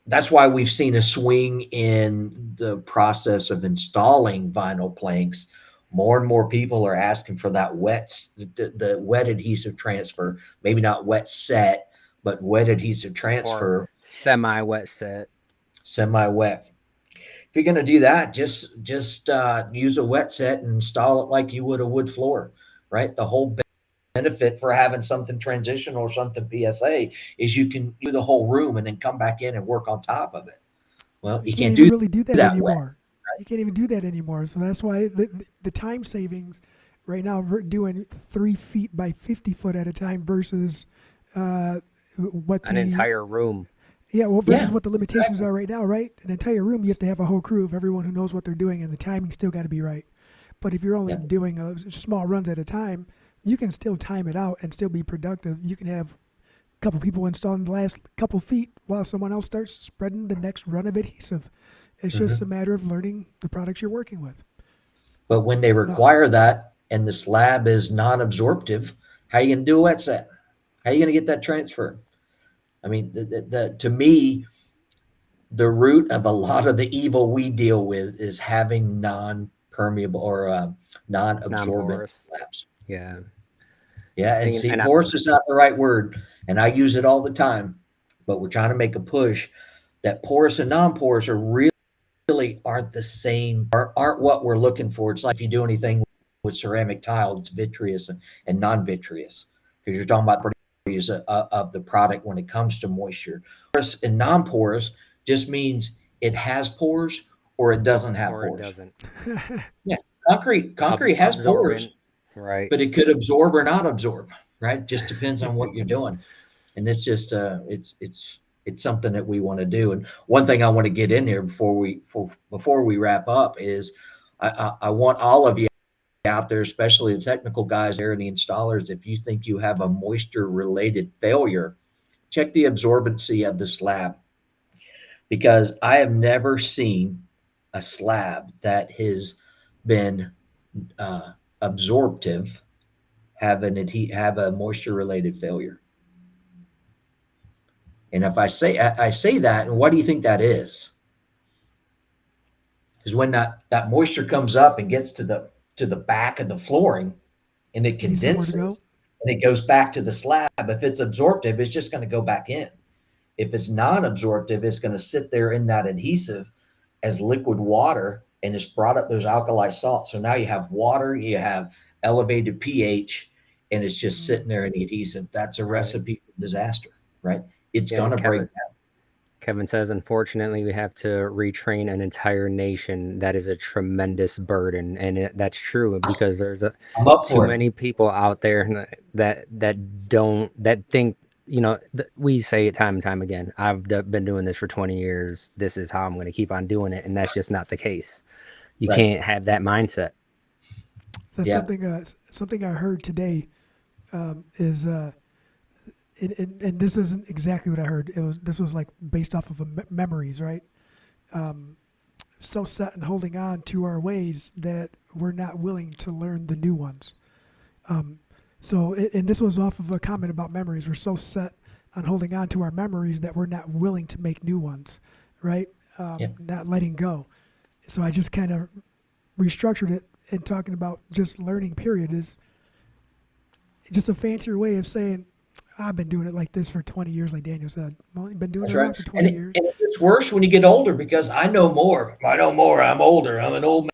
that's why we've seen a swing in the process of installing vinyl planks. More and more people are asking for that the wet adhesive transfer, maybe not wet set, but wet adhesive transfer. Or semi-wet set. Semi-wet. If you're going to do that, just use a wet set and install it like you would a wood floor, right? The whole benefit for having something transitional or something PSA is you can do the whole room and then come back in and work on top of it. Well, You you can't can't even do really do that that wet. anymore. You can't even do that anymore. So that's why the time savings right now, we're doing 3 feet by 50 foot at a time versus what An entire room. Yeah, well, versus Yeah, what the limitations are right now, right? An entire room, you have to have a whole crew of everyone who knows what they're doing, and the timing still got to be right. But if you're only Yeah. doing small runs at a time, you can still time it out and still be productive. You can have a couple people installing the last couple feet while someone else starts spreading the next run of adhesive. It's just a matter of learning the products you're working with. But when they require that and the slab is non-absorptive, how are you going to do a wet set? How are you going to get that transfer? I mean, to me, the root of a lot of the evil we deal with is having non-permeable or non-absorbent Non-porous. slabs. Yeah. Yeah, and see, And porous is not the right word, and I use it all the time, but we're trying to make a push that porous and non-porous are really aren't the same, aren't what we're looking for. It's like if you do anything with ceramic tile, it's vitreous and non-vitreous, because you're talking about properties of the product when it comes to moisture. Porous and non-porous just means it has pores or it doesn't have or it pores. doesn't. Yeah, concrete has pores, Absorbent. Right. but it could absorb or not absorb, right? Just depends on what you're doing. And it's just it's something that we want to do. And one thing I want to get in here before we wrap up is I want all of you out there, especially the technical guys there and the installers, if you think you have a moisture related failure, check the absorbency of the slab, because I have never seen a slab that has been absorptive have a moisture related failure. And if I say that, and what do you think that is? Because when that moisture comes up and gets to the back of the flooring and it Needs somewhere to condenses go. and it goes back to the slab, if it's absorptive, it's just going to go back in. If it's non-absorptive, it's going to sit there in that adhesive as liquid water, and it's brought up those alkali salts. So now you have water, you have elevated pH, and it's just sitting there in the adhesive. That's a recipe for disaster, right? It's Yeah, going to break down. Kevin says, unfortunately, we have to retrain an entire nation. That is a tremendous burden, and that's true because there's I'm up too for it. many people out there that think, we say it time and time again. I've been doing this for 20 years. This is how I'm going to keep on doing it, and that's just not the case. You Right. can't have that mindset. So Yeah. something I heard today is and this isn't exactly what I heard. This was like based off of memories, right? so set in holding on to our ways that we're not willing to learn the new ones. And this was off of a comment about memories. We're so set on holding on to our memories that we're not willing to make new ones, right? Not letting go. So I just kind of restructured it and talking about just learning, period, is just a fancier way of saying, I've been doing it like this for 20 years, like Daniel said. Well, you've been doing it around for 20 years. And it's worse when you get older because I know more. I know more. I'm older. I'm an old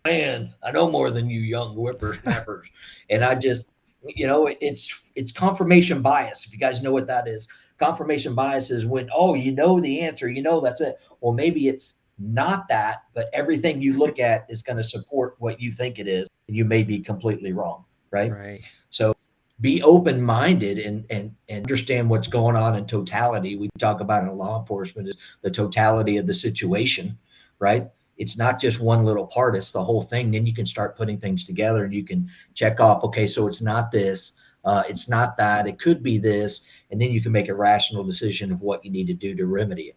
man. I know more than you young whippersnappers. And I just, it's confirmation bias. If you guys know what that is, confirmation bias is when, you know the answer, that's it. Well, maybe it's not that, but everything you look at is going to support what you think it is. And you may be completely wrong, right? Right. So be open-minded and understand what's going on in totality. We talk about in law enforcement is the totality of the situation, right? It's not just one little part, it's the whole thing. Then you can start putting things together and you can check off, okay, so it's not this, it's not that, it could be this, and then you can make a rational decision of what you need to do to remedy it.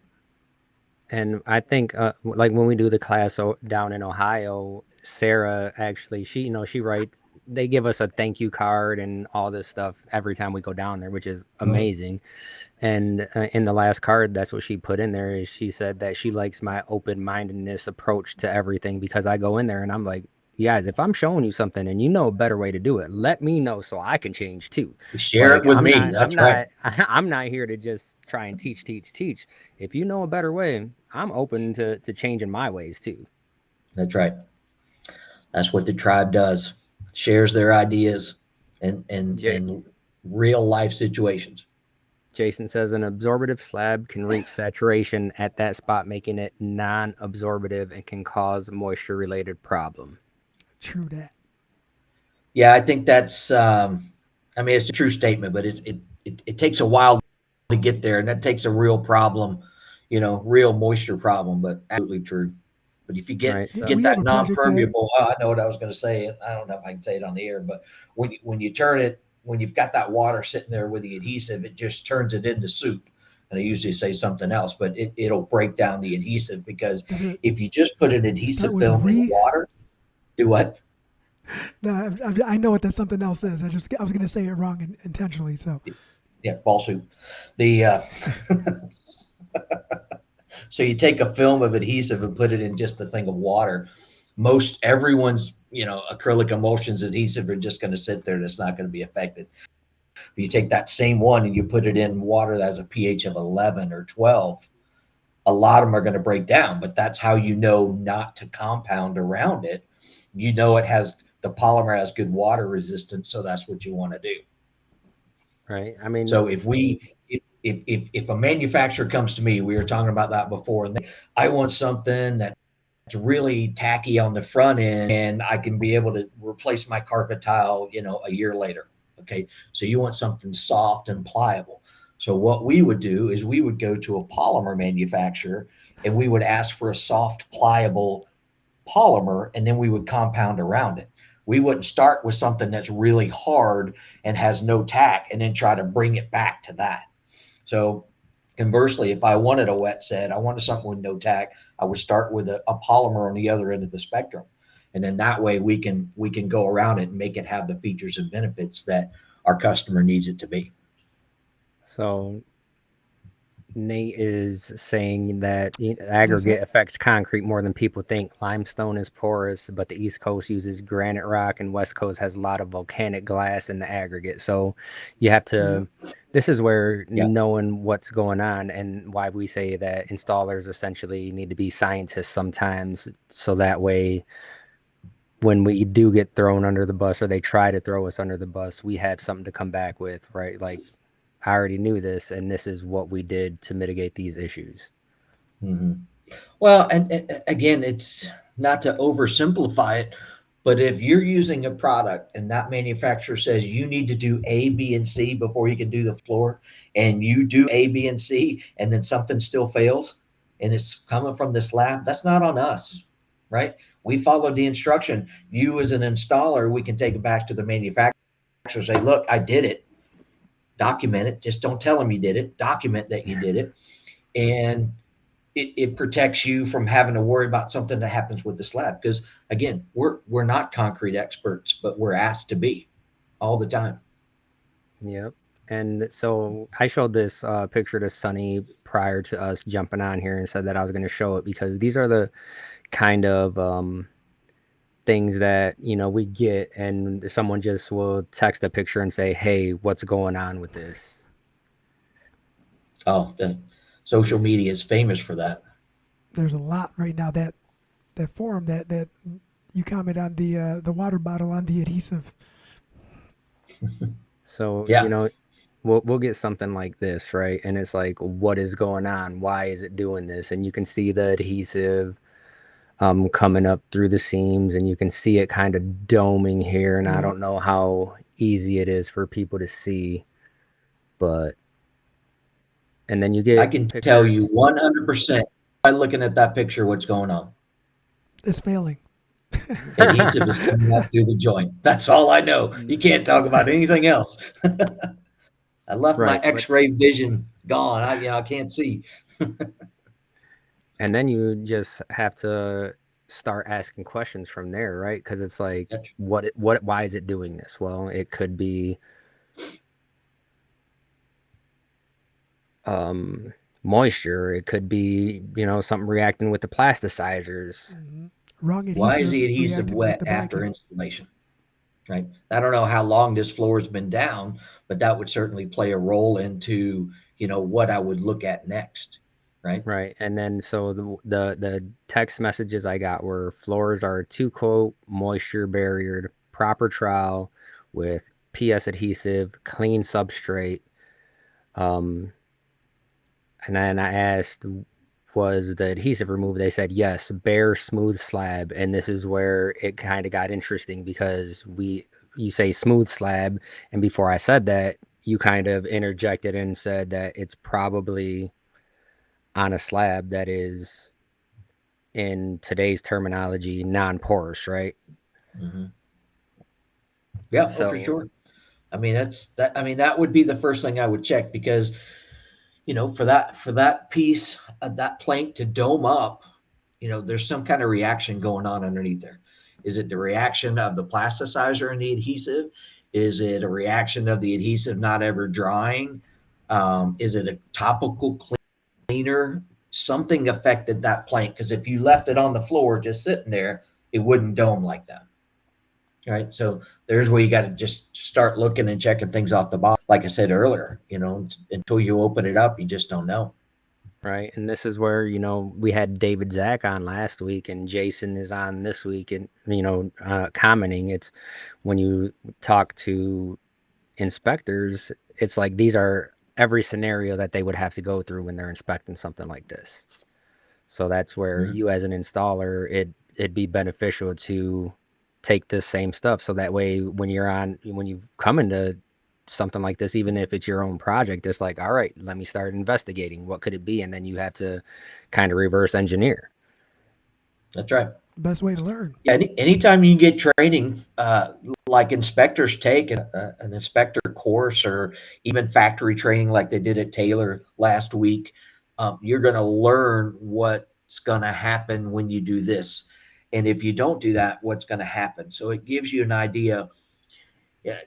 And I think like when we do the class down in Ohio, Sarah actually, she writes, they give us a thank you card and all this stuff every time we go down there, which is amazing. And in the last card, that's what she put in there. Is she said that she likes my open-mindedness approach to everything, because I go in there and I'm like, guys, if I'm showing you something and you know a better way to do it, let me know so I can change too. Share it with me. That's right. I'm not here to just try and teach. If you know a better way, I'm open to changing my ways too. That's right. That's what the tribe does. Shares their ideas and real life situations. Jason says an absorbative slab can reach saturation at that spot, making it non-absorbative and can cause moisture-related problem. True that. Yeah, I think that's, it's a true statement, but it takes a while to get there, and that takes a real problem, real moisture problem, but absolutely true. But if you get that non-permeable, I know what I was going to say. I don't know if I can say it on the air, but when you turn it, when you've got that water sitting there with the adhesive, it just turns it into soup. And I usually say something else, but it'll break down the adhesive, because if you just put an adhesive film in water, do what? No, I know what that something else is. I was going to say it wrong intentionally. So yeah, ball soup. So you take a film of adhesive and put it in just a thing of water. Most everyone's acrylic emulsions adhesive are just going to sit there and it's not going to be affected. But you take that same one and you put it in water that has a pH of 11 or 12, a lot of them are going to break down. But that's how you know not to compound around it. It has, the polymer has good water resistance, so that's what you want to do. Right. I mean, so if a manufacturer comes to me, we were talking about that before, and I want something that's really tacky on the front end and I can be able to replace my carpet tile, a year later. Okay. So you want something soft and pliable. So what we would do is we would go to a polymer manufacturer and we would ask for a soft, pliable polymer, and then we would compound around it. We wouldn't start with something that's really hard and has no tack and then try to bring it back to that. So conversely, if I wanted a wet set, I wanted something with no tack, I would start with a polymer on the other end of the spectrum. And then that way we can go around it and make it have the features and benefits that our customer needs it to be. So Nate is saying that aggregate affects concrete more than people think. Limestone is porous, but the East Coast uses granite rock and West Coast has a lot of volcanic glass in the aggregate. So you have to, this is where knowing what's going on and why we say that installers essentially need to be scientists sometimes. So that way, when we do get thrown under the bus or they try to throw us under the bus, we have something to come back with, right? Like, I already knew this, and this is what we did to mitigate these issues. Mm-hmm. Well, and again, it's not to oversimplify it, but if you're using a product and that manufacturer says you need to do A, B, and C before you can do the floor, and you do A, B, and C, and then something still fails, and it's coming from this lab, that's not on us, right? We followed the instruction. You as an installer, we can take it back to the manufacturer and say, look, I did it. Document it. Just don't tell them you did it. Document that you did it. And it protects you from having to worry about something that happens with the slab. Because again, we're not concrete experts, but we're asked to be all the time. Yep. And so I showed this picture to Sonny prior to us jumping on here and said that I was going to show it because these are the kind of things that, you know, we get and someone just will text a picture and say, hey, what's going on with this? Oh, the social media is famous for that. There's a lot right now that forum that you comment on the water bottle on the adhesive. So, Yeah. you know, we'll get something like this, right? And it's like, what is going on? Why is it doing this? And you can see the adhesive coming up through the seams, and you can see it kind of doming here. And I don't know how easy it is for people to see, but and then you get I can pictures. tell you 100% by looking at that picture what's going on. It's failing. Adhesive is coming out through the joint. That's all I know. You can't talk about anything else. I left my X-ray vision gone. I can't see. And then you just have to start asking questions from there, right? Because it's like, why is it doing this? Well, it could be moisture. It could be, you know, something reacting with the plasticizers. Wrong adhesive. Why is the adhesive reacting wet with the after blanket. installation? Right. I don't know how long this floor has been down, but that would certainly play a role into, you know, what I would look at next. Right. Right. And then so the text messages I got were floors are 2-coat, moisture barriered, proper trowel with PS adhesive, clean substrate. And then I asked, was the adhesive removed? They said yes, bare smooth slab. And this is where it kind of got interesting because you say smooth slab, and before I said that, you kind of interjected and said that it's probably on a slab that is, in today's terminology, non-porous, right? Mm-hmm. Yeah, for sure. I mean, that would be the first thing I would check because, you know, for that piece, that plank to dome up, you know, there's some kind of reaction going on underneath there. Is it the reaction of the plasticizer and the adhesive? Is it a reaction of the adhesive not ever drying? Is it a topical cleaner? Something affected that plank because if you left it on the floor just sitting there, it wouldn't dome like that. Right. So there's where you got to just start looking and checking things off the box. Like I said earlier, you know, until you open it up, you just don't know. Right. And this is where, you know, we had David Zach on last week and Jason is on this week and, you know, commenting. It's when you talk to inspectors, it's like these are every scenario that they would have to go through when they're inspecting something like this. So that's where you as an installer, it'd be beneficial to take this same stuff. So that way, when you come into something like this, even if it's your own project, it's like, all right, let me start investigating. What could it be? And then you have to kind of reverse engineer. That's right. Best way to learn. Yeah. Anytime you get training, like inspectors take an inspector course or even factory training like they did at Taylor last week, you're going to learn what's going to happen when you do this. And if you don't do that, what's going to happen? So it gives you an idea. Yeah,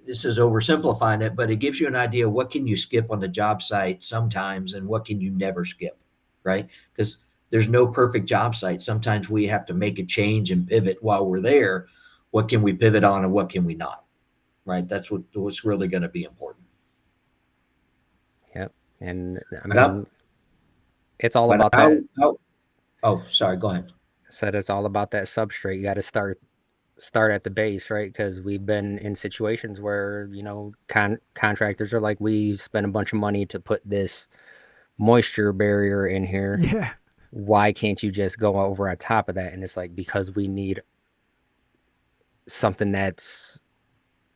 this is oversimplifying it, but it gives you an idea what can you skip on the job site sometimes and what can you never skip, right? Because there's no perfect job site. Sometimes we have to make a change and pivot while we're there. What can we pivot on and what can we not, right? That's what's really going to be important. Yep. And I mean, it's all about that. Oh, sorry. Go ahead. Said it's all about that substrate. You got to start at the base, right? Because we've been in situations where, you know, contractors are like, we spent a bunch of money to put this moisture barrier in here. Yeah. Why can't you just go over on top of that? And it's like, because we need something that's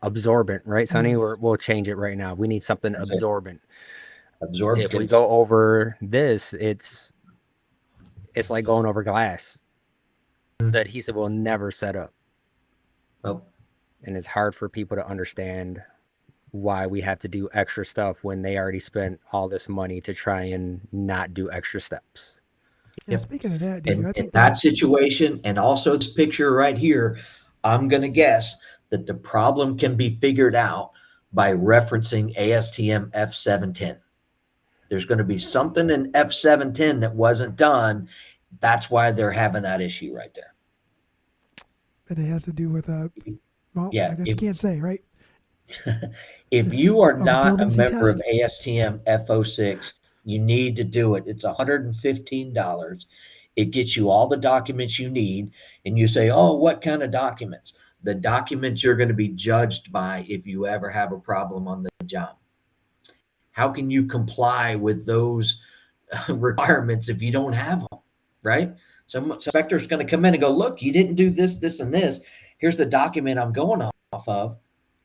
absorbent, right, Sonny? Yes. We'll change it right now. We need something absorbent. Absorbent. If we go over this, it's like going over glass. The adhesive will never set up. Nope. And it's hard for people to understand why we have to do extra stuff when they already spent all this money to try and not do extra steps. Yeah, speaking of that, Diego, And I in think that situation, and also this picture right here, I'm going to guess that the problem can be figured out by referencing ASTM F710. There's going to be something in F710 that wasn't done. That's why they're having that issue right there. that it has to do with well, I Yeah. guess you can't say, right? If you are not a resiliency member of test. ASTM F06, you need to do it. It's $115. It gets you all the documents you need. And you say, oh, what kind of documents? The documents you're going to be judged by if you ever have a problem on the job. How can you comply with those requirements if you don't have them, right? Some inspector's going to come in and go, look, you didn't do this, this, and this. Here's the document I'm going off of.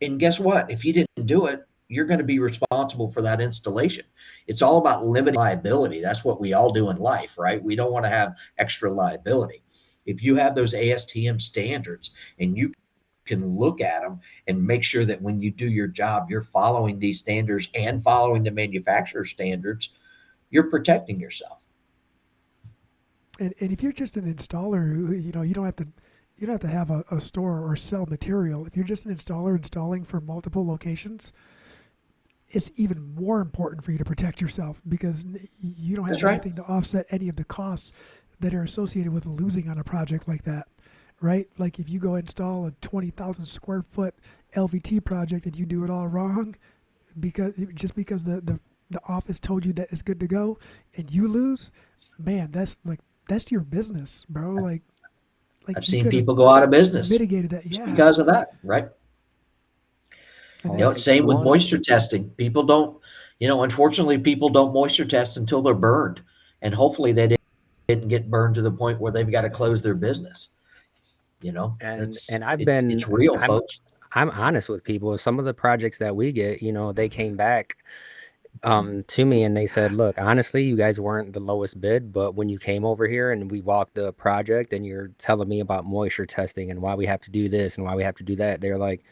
And guess what? If you didn't do it, you're going to be responsible for that installation. It's all about limiting liability. That's what we all do in life, right? We don't want to have extra liability. If you have those ASTM standards and you can look at them and make sure that when you do your job, you're following these standards and following the manufacturer standards, you're protecting yourself. And if you're just an installer, you don't have to have a store or sell material. If you're just an installer installing for multiple locations, it's even more important for you to protect yourself because you don't have anything to offset any of the costs that are associated with losing on a project like that, right? Like if you go install a 20,000 square foot LVT project and you do it all wrong, because the office told you that it's good to go, and you lose, man, that's your business, bro. Like I've seen people go out of business mitigated that, just because of that, right? Same with moisture testing. People don't, unfortunately, people don't moisture test until they're burned, and hopefully they didn't get burned to the point where they've got to close their business. And it's real, folks. I'm honest with people. Some of the projects that we get, they came back to me and they said, look, honestly, you guys weren't the lowest bid, but when you came over here and we walked the project and you're telling me about moisture testing and why we have to do this and why we have to do that, they're like,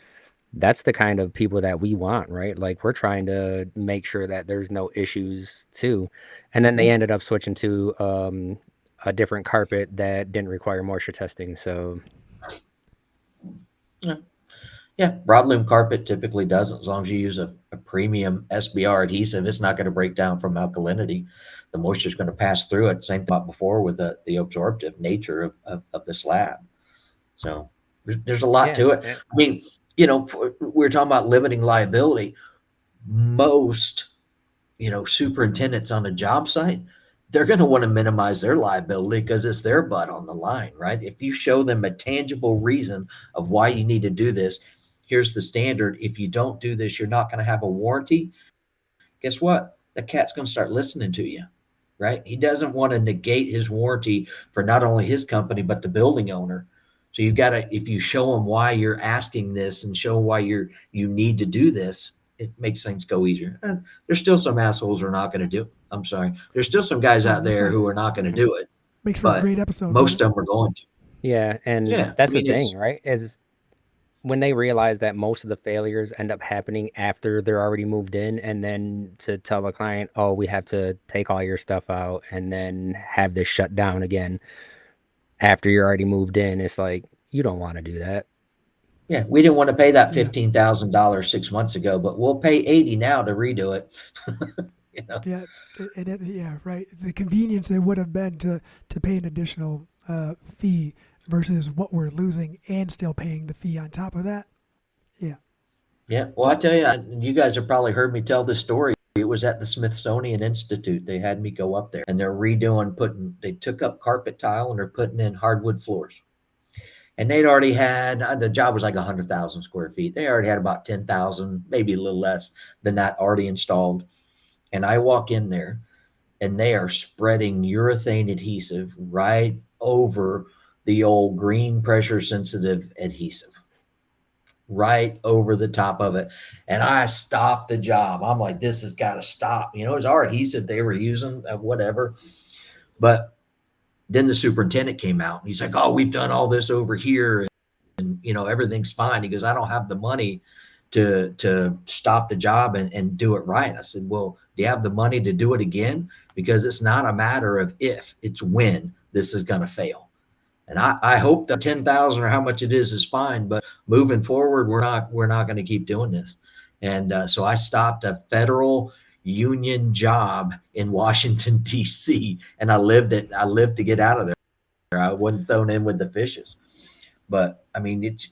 that's the kind of people that we want, right? Like we're trying to make sure that there's no issues too. And then they ended up switching to a different carpet that didn't require moisture testing. So yeah, broadloom carpet typically doesn't. As long as you use a premium SBR adhesive, it's not going to break down from alkalinity. The moisture is going to pass through it. Same thing about before with the absorptive nature of the slab. So there's a lot to it. I mean, we're talking about limiting liability. Most, superintendents on a job site, they're going to want to minimize their liability because it's their butt on the line, right? If you show them a tangible reason of why you need to do this, here's the standard. If you don't do this, you're not going to have a warranty. Guess what? The cat's going to start listening to you, right? He doesn't want to negate his warranty for not only his company, but the building owner. So you've got to, if you show them why you're asking this and show why you need to do this, it makes things go easier. There's still some assholes who are not going to do it. I'm sorry. There's still some guys out there who are not going to do it. Makes for a great episode. Most of them are going to. Yeah, and that's the thing, right? Is when they realize that most of the failures end up happening after they're already moved in, and then to tell the client, oh, we have to take all your stuff out and then have this shut down again after you're already moved in, it's like, you don't want to do that. Yeah, we didn't want to pay that $15,000 6 months ago, but we'll pay $80 now to redo it. Yeah, right. The convenience it would have been to pay an additional fee versus what we're losing and still paying the fee on top of that. Yeah. Yeah. Well, I tell you, you guys have probably heard me tell this story. It was at the Smithsonian Institute. They had me go up there and they're they took up carpet tile and they're putting in hardwood floors. And they'd already had, the job was like 100,000 square feet. They already had about 10,000, maybe a little less than that already installed. And I walk in there and they are spreading urethane adhesive right over the old green pressure sensitive adhesive, right over the top of it. And I stopped the job. I'm like, this has got to stop. It was our adhesive they were using, whatever. But then the superintendent came out and he's like, oh, we've done all this over here and everything's fine. He goes, I don't have the money to stop the job and do it right. I said, well, do you have the money to do it again? Because it's not a matter of if, it's when this is going to fail. And I hope that 10,000 or how much it is fine, but moving forward, we're not going to keep doing this. And so I stopped a federal union job in Washington, D.C., and I lived to get out of there. I wasn't thrown in with the fishes. But I mean, it's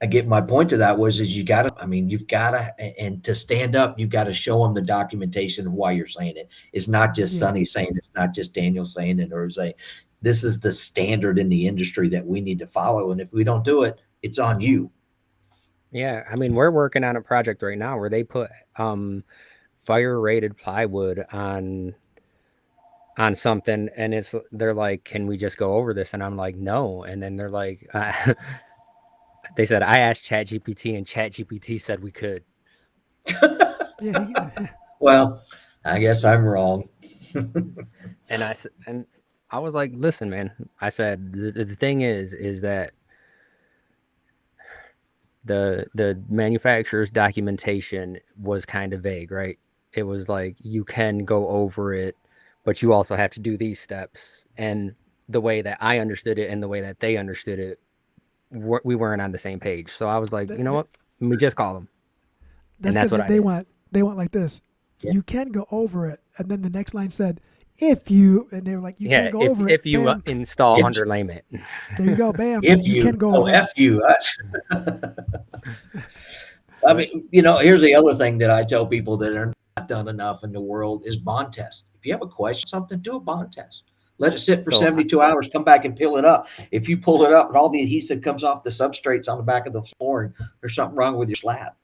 I get my point to that is you've got to, and to stand up, you've got to show them the documentation of why you're saying it. It's not just Sonny saying it. It's not just Daniel saying it, or Jose. This is the standard in the industry that we need to follow. And if we don't do it, it's on you. Yeah. I mean, we're working on a project right now where they put fire rated plywood on something, and they're like, can we just go over this? And I'm like, no. And then they're like, they said, I asked ChatGPT, and ChatGPT said we could. Well, I guess I'm wrong. And I was like, listen, man, I said, the thing is that the manufacturer's documentation was kind of vague, right? It was like, you can go over it, but you also have to do these steps. And the way that I understood it and the way that they understood it, we weren't on the same page. So I was like, you know what? Let me just call them. That's because they want like this. Yeah. You can go over it. And then the next line said, if you, and they were like, you can't go over it. If you install underlayment. There you go, bam. If you can go over F you. I mean, here's the other thing that I tell people that are not done enough in the world is bond test. If you have a question, something, do a bond test. Let it sit for 72 hours, come back and peel it up. If you pull it up and all the adhesive comes off the substrates on the back of the flooring, there's something wrong with your slab,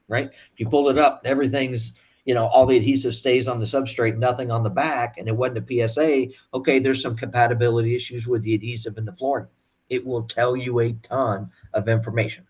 right? If you pull it up and everything's, all the adhesive stays on the substrate, nothing on the back, and it wasn't a PSA, okay, there's some compatibility issues with the adhesive in the flooring. It will tell you a ton of information.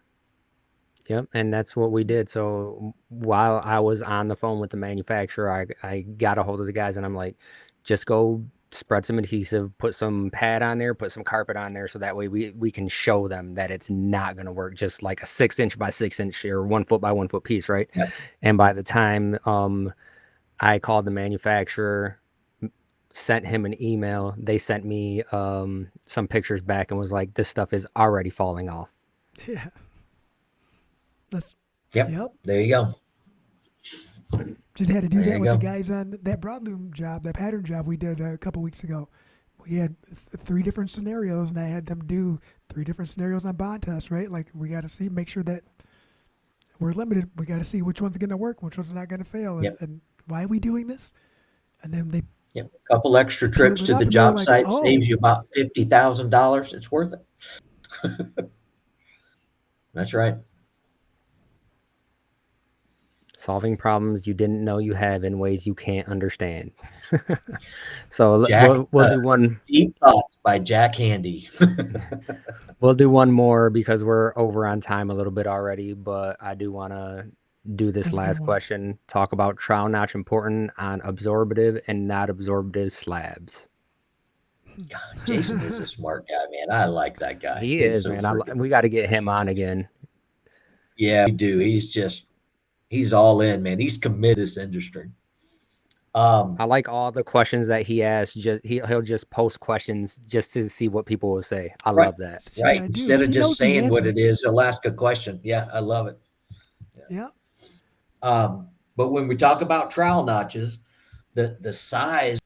Yep, and that's what we did. So while I was on the phone with the manufacturer, I got a hold of the guys, and I'm like, just go spread some adhesive, put some pad on there, put some carpet on there, so that way we can show them that it's not going to work, just like a 6-inch by 6-inch or 1 foot by 1 foot piece, right? Yep. And by the time I called the manufacturer, sent him an email, they sent me some pictures back and was like, this stuff is already falling off. Yeah. Yep. There you go. Just had to do that with the guys on that broadloom job, that pattern job we did a couple weeks ago. We had 3 different scenarios, and I had them do 3 different scenarios on bond tests, right? Like, we got to make sure that we're limited. We got to see which one's going to work, which one's not going to fail, and why are we doing this? And then they a couple extra trips to the job site saves you about $50,000. It's worth it. That's right. Solving problems you didn't know you have in ways you can't understand. So Jack, we'll do one. Deep Thoughts by Jack Handy. We'll do one more because we're over on time a little bit already, but I do want to do this last question. Talk about trowel notch important on absorbative and not absorbative slabs. God, Jason is a smart guy, man. I like that guy. He is, man. We got to get him on again. Yeah, we do. He's all in, man. He's committed to this industry. I like all the questions that he asks. He'll just post questions just to see what people will say. I love that. Right. Yeah, instead of just saying what it is, he'll ask a question. Yeah, I love it. Yeah. But when we talk about trowel notches, the size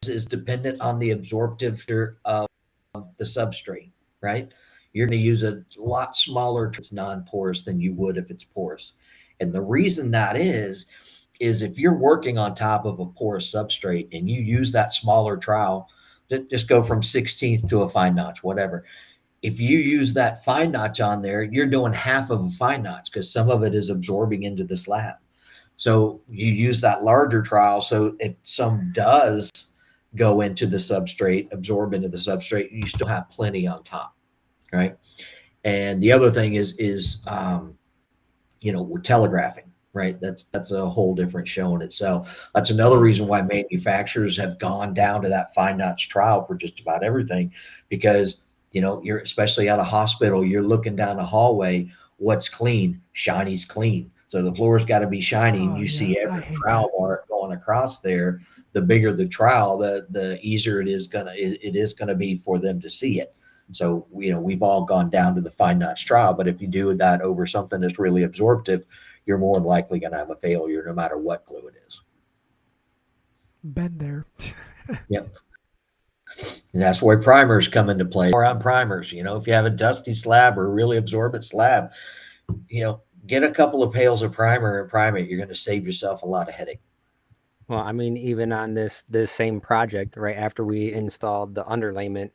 is dependent on the absorptive of the substrate, right? You're going to use a lot smaller, it's non-porous than you would if it's porous. And the reason that is if you're working on top of a porous substrate and you use that smaller trowel, just go from 16th to a fine notch, whatever. If you use that fine notch on there, you're doing half of a fine notch because some of it is absorbing into the slab. So you use that larger trowel. So if some does go into the substrate, absorb into the substrate, you still have plenty on top, right? And the other thing is we're telegraphing, right? That's a whole different show in itself. That's another reason why manufacturers have gone down to that fine notch trowel for just about everything, because you're especially at a hospital, you're looking down a hallway. what's clean? Shiny's clean. So the floor's got to be shiny, and Oh, you yeah, see I every hate trowel that. mark going across there. The bigger the trowel, the easier it is gonna be for them to see it. So we've all gone down to the fine notch trowel, but if you do that over something that's really absorptive, you're more than likely going to have a failure, no matter what glue it is. Been there. Yep. And that's where primers come into play. Or on primers, if you have a dusty slab or a really absorbent slab, get a couple of pails of primer and prime it. You're going to save yourself a lot of headache. Well, I mean, even on this same project, right after we installed the underlayment,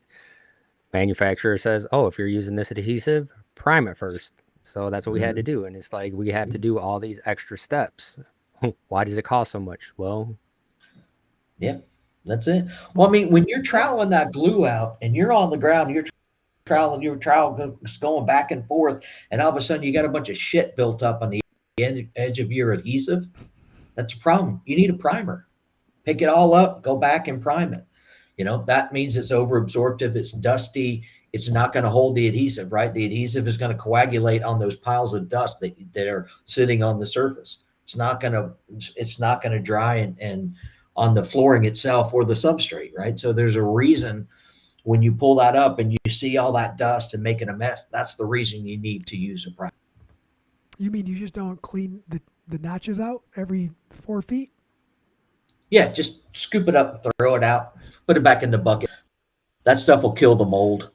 manufacturer says, "Oh, if you're using this adhesive, prime it first." So that's what we had to do, and it's like we have to do all these extra steps. Why does it cost so much? Well, yeah, that's it. Well, I mean, when you're troweling that glue out and you're on the ground, your trowel is going back and forth, and all of a sudden you got a bunch of shit built up on the edge of your adhesive. That's a problem. You need a primer. Pick it all up, go back and prime it. That means it's over absorptive, it's dusty, it's not going to hold the adhesive, right? The adhesive is going to coagulate on those piles of dust that are sitting on the surface. It's not going to dry and on the flooring itself or the substrate, right? So there's a reason when you pull that up and you see all that dust and making a mess, that's the reason you need to use a primer. You mean you just don't clean the notches out every 4 feet? Yeah, just scoop it up, throw it out, put it back in the bucket. That stuff will kill the mold.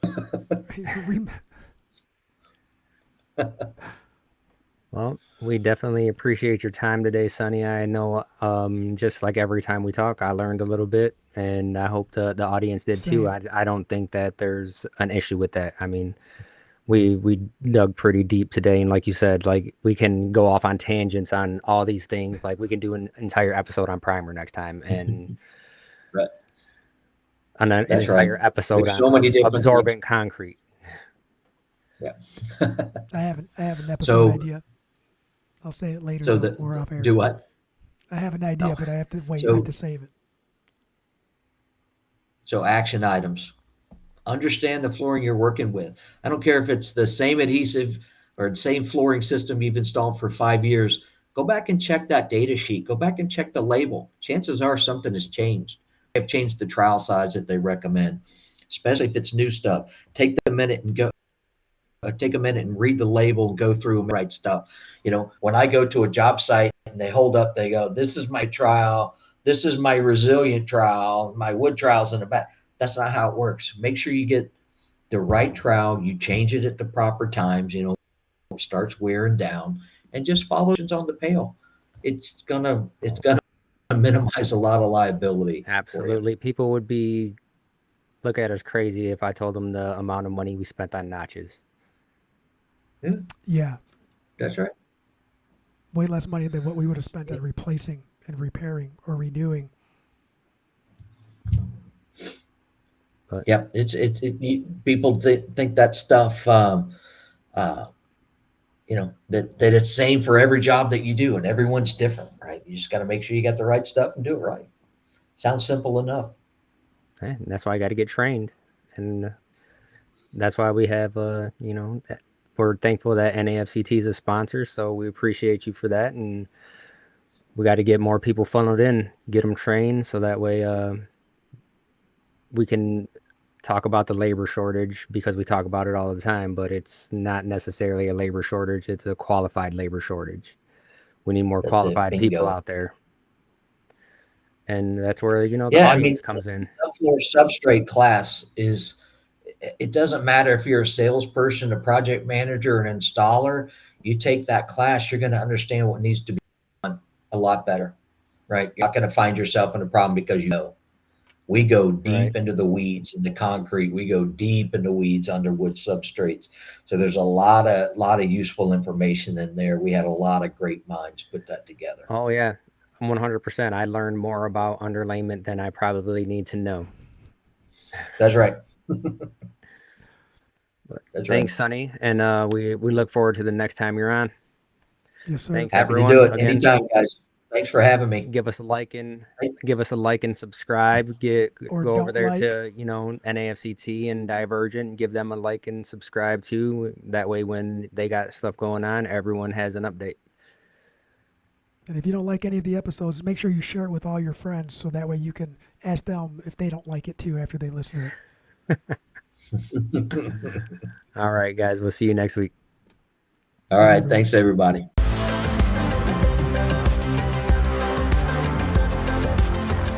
well, we definitely appreciate your time today, Sonny. I know, just like every time we talk, I learned a little bit, and I hope the audience did too. I don't think that there's an issue with that. I mean, we dug pretty deep today, and like you said, like we can go off on tangents on all these things. Like we can do an entire episode on primer next time, and Right. an That's right. entire episode There's on so many different absorbent concrete. Yeah. I have an episode So- idea. I'll say it later. So though, or off air. do what? I have an idea, Oh. but I have to wait. I So- have to save it. So action items. Understand the flooring you're working with. I don't care if it's the same adhesive or the same flooring system you've installed for 5 years. Go back and check that data sheet. Go back and check the label. Chances are something has changed. They've changed the trowel size that they recommend, especially if it's new stuff. Take a minute and read the label and go through and write stuff. When I go to a job site and they hold up, they go, "This is my trowel. This is my resilient trowel. My wood trowel's in the back." That's not how it works. Make sure you get the right trowel. You change it at the proper times. It starts wearing down, and just follow on the pail. It's gonna minimize a lot of liability. Absolutely, people would look at us crazy if I told them the amount of money we spent on notches. Yeah, That's right. way less money than what we would have spent on replacing and repairing or redoing. Yep. People think that stuff, that it's same for every job that you do, and everyone's different, right? You just got to make sure you got the right stuff and do it right. Sounds simple enough. And that's why I got to get trained, and that's why we have, we're thankful that NAFCT is a sponsor, so we appreciate you for that, and we got to get more people funneled in, get them trained, so that way we can talk about the labor shortage, because we talk about it all the time, but it's not necessarily a labor shortage, it's a qualified labor shortage. We need more qualified people out there. And that's where, the audience comes in. The substrate class it doesn't matter if you're a salesperson, a project manager, an installer. You take that class, you're going to understand what needs to be done a lot better, right? You're not going to find yourself in a problem because we go deep into the weeds in the concrete. We go deep into weeds under wood substrates. So there's a lot of useful information in there. We had a lot of great minds put that together. Oh yeah, 100%. I learned more about underlayment than I probably need to know. That's right. That's thanks, Sonny. And we look forward to the next time you're on. Yes, sir. Thanks, Happy everyone. to do it again. anytime, guys. Thanks for having me. Give us a like and subscribe. Or Go over don't there like. to NAFCT and Divergent. Give them a like and subscribe too. That way, when they got stuff going on, everyone has an update. And if you don't like any of the episodes, make sure you share it with all your friends so that way you can ask them if they don't like it too after they listen to it. All right, guys. We'll see you next week. All right. Thanks, everybody.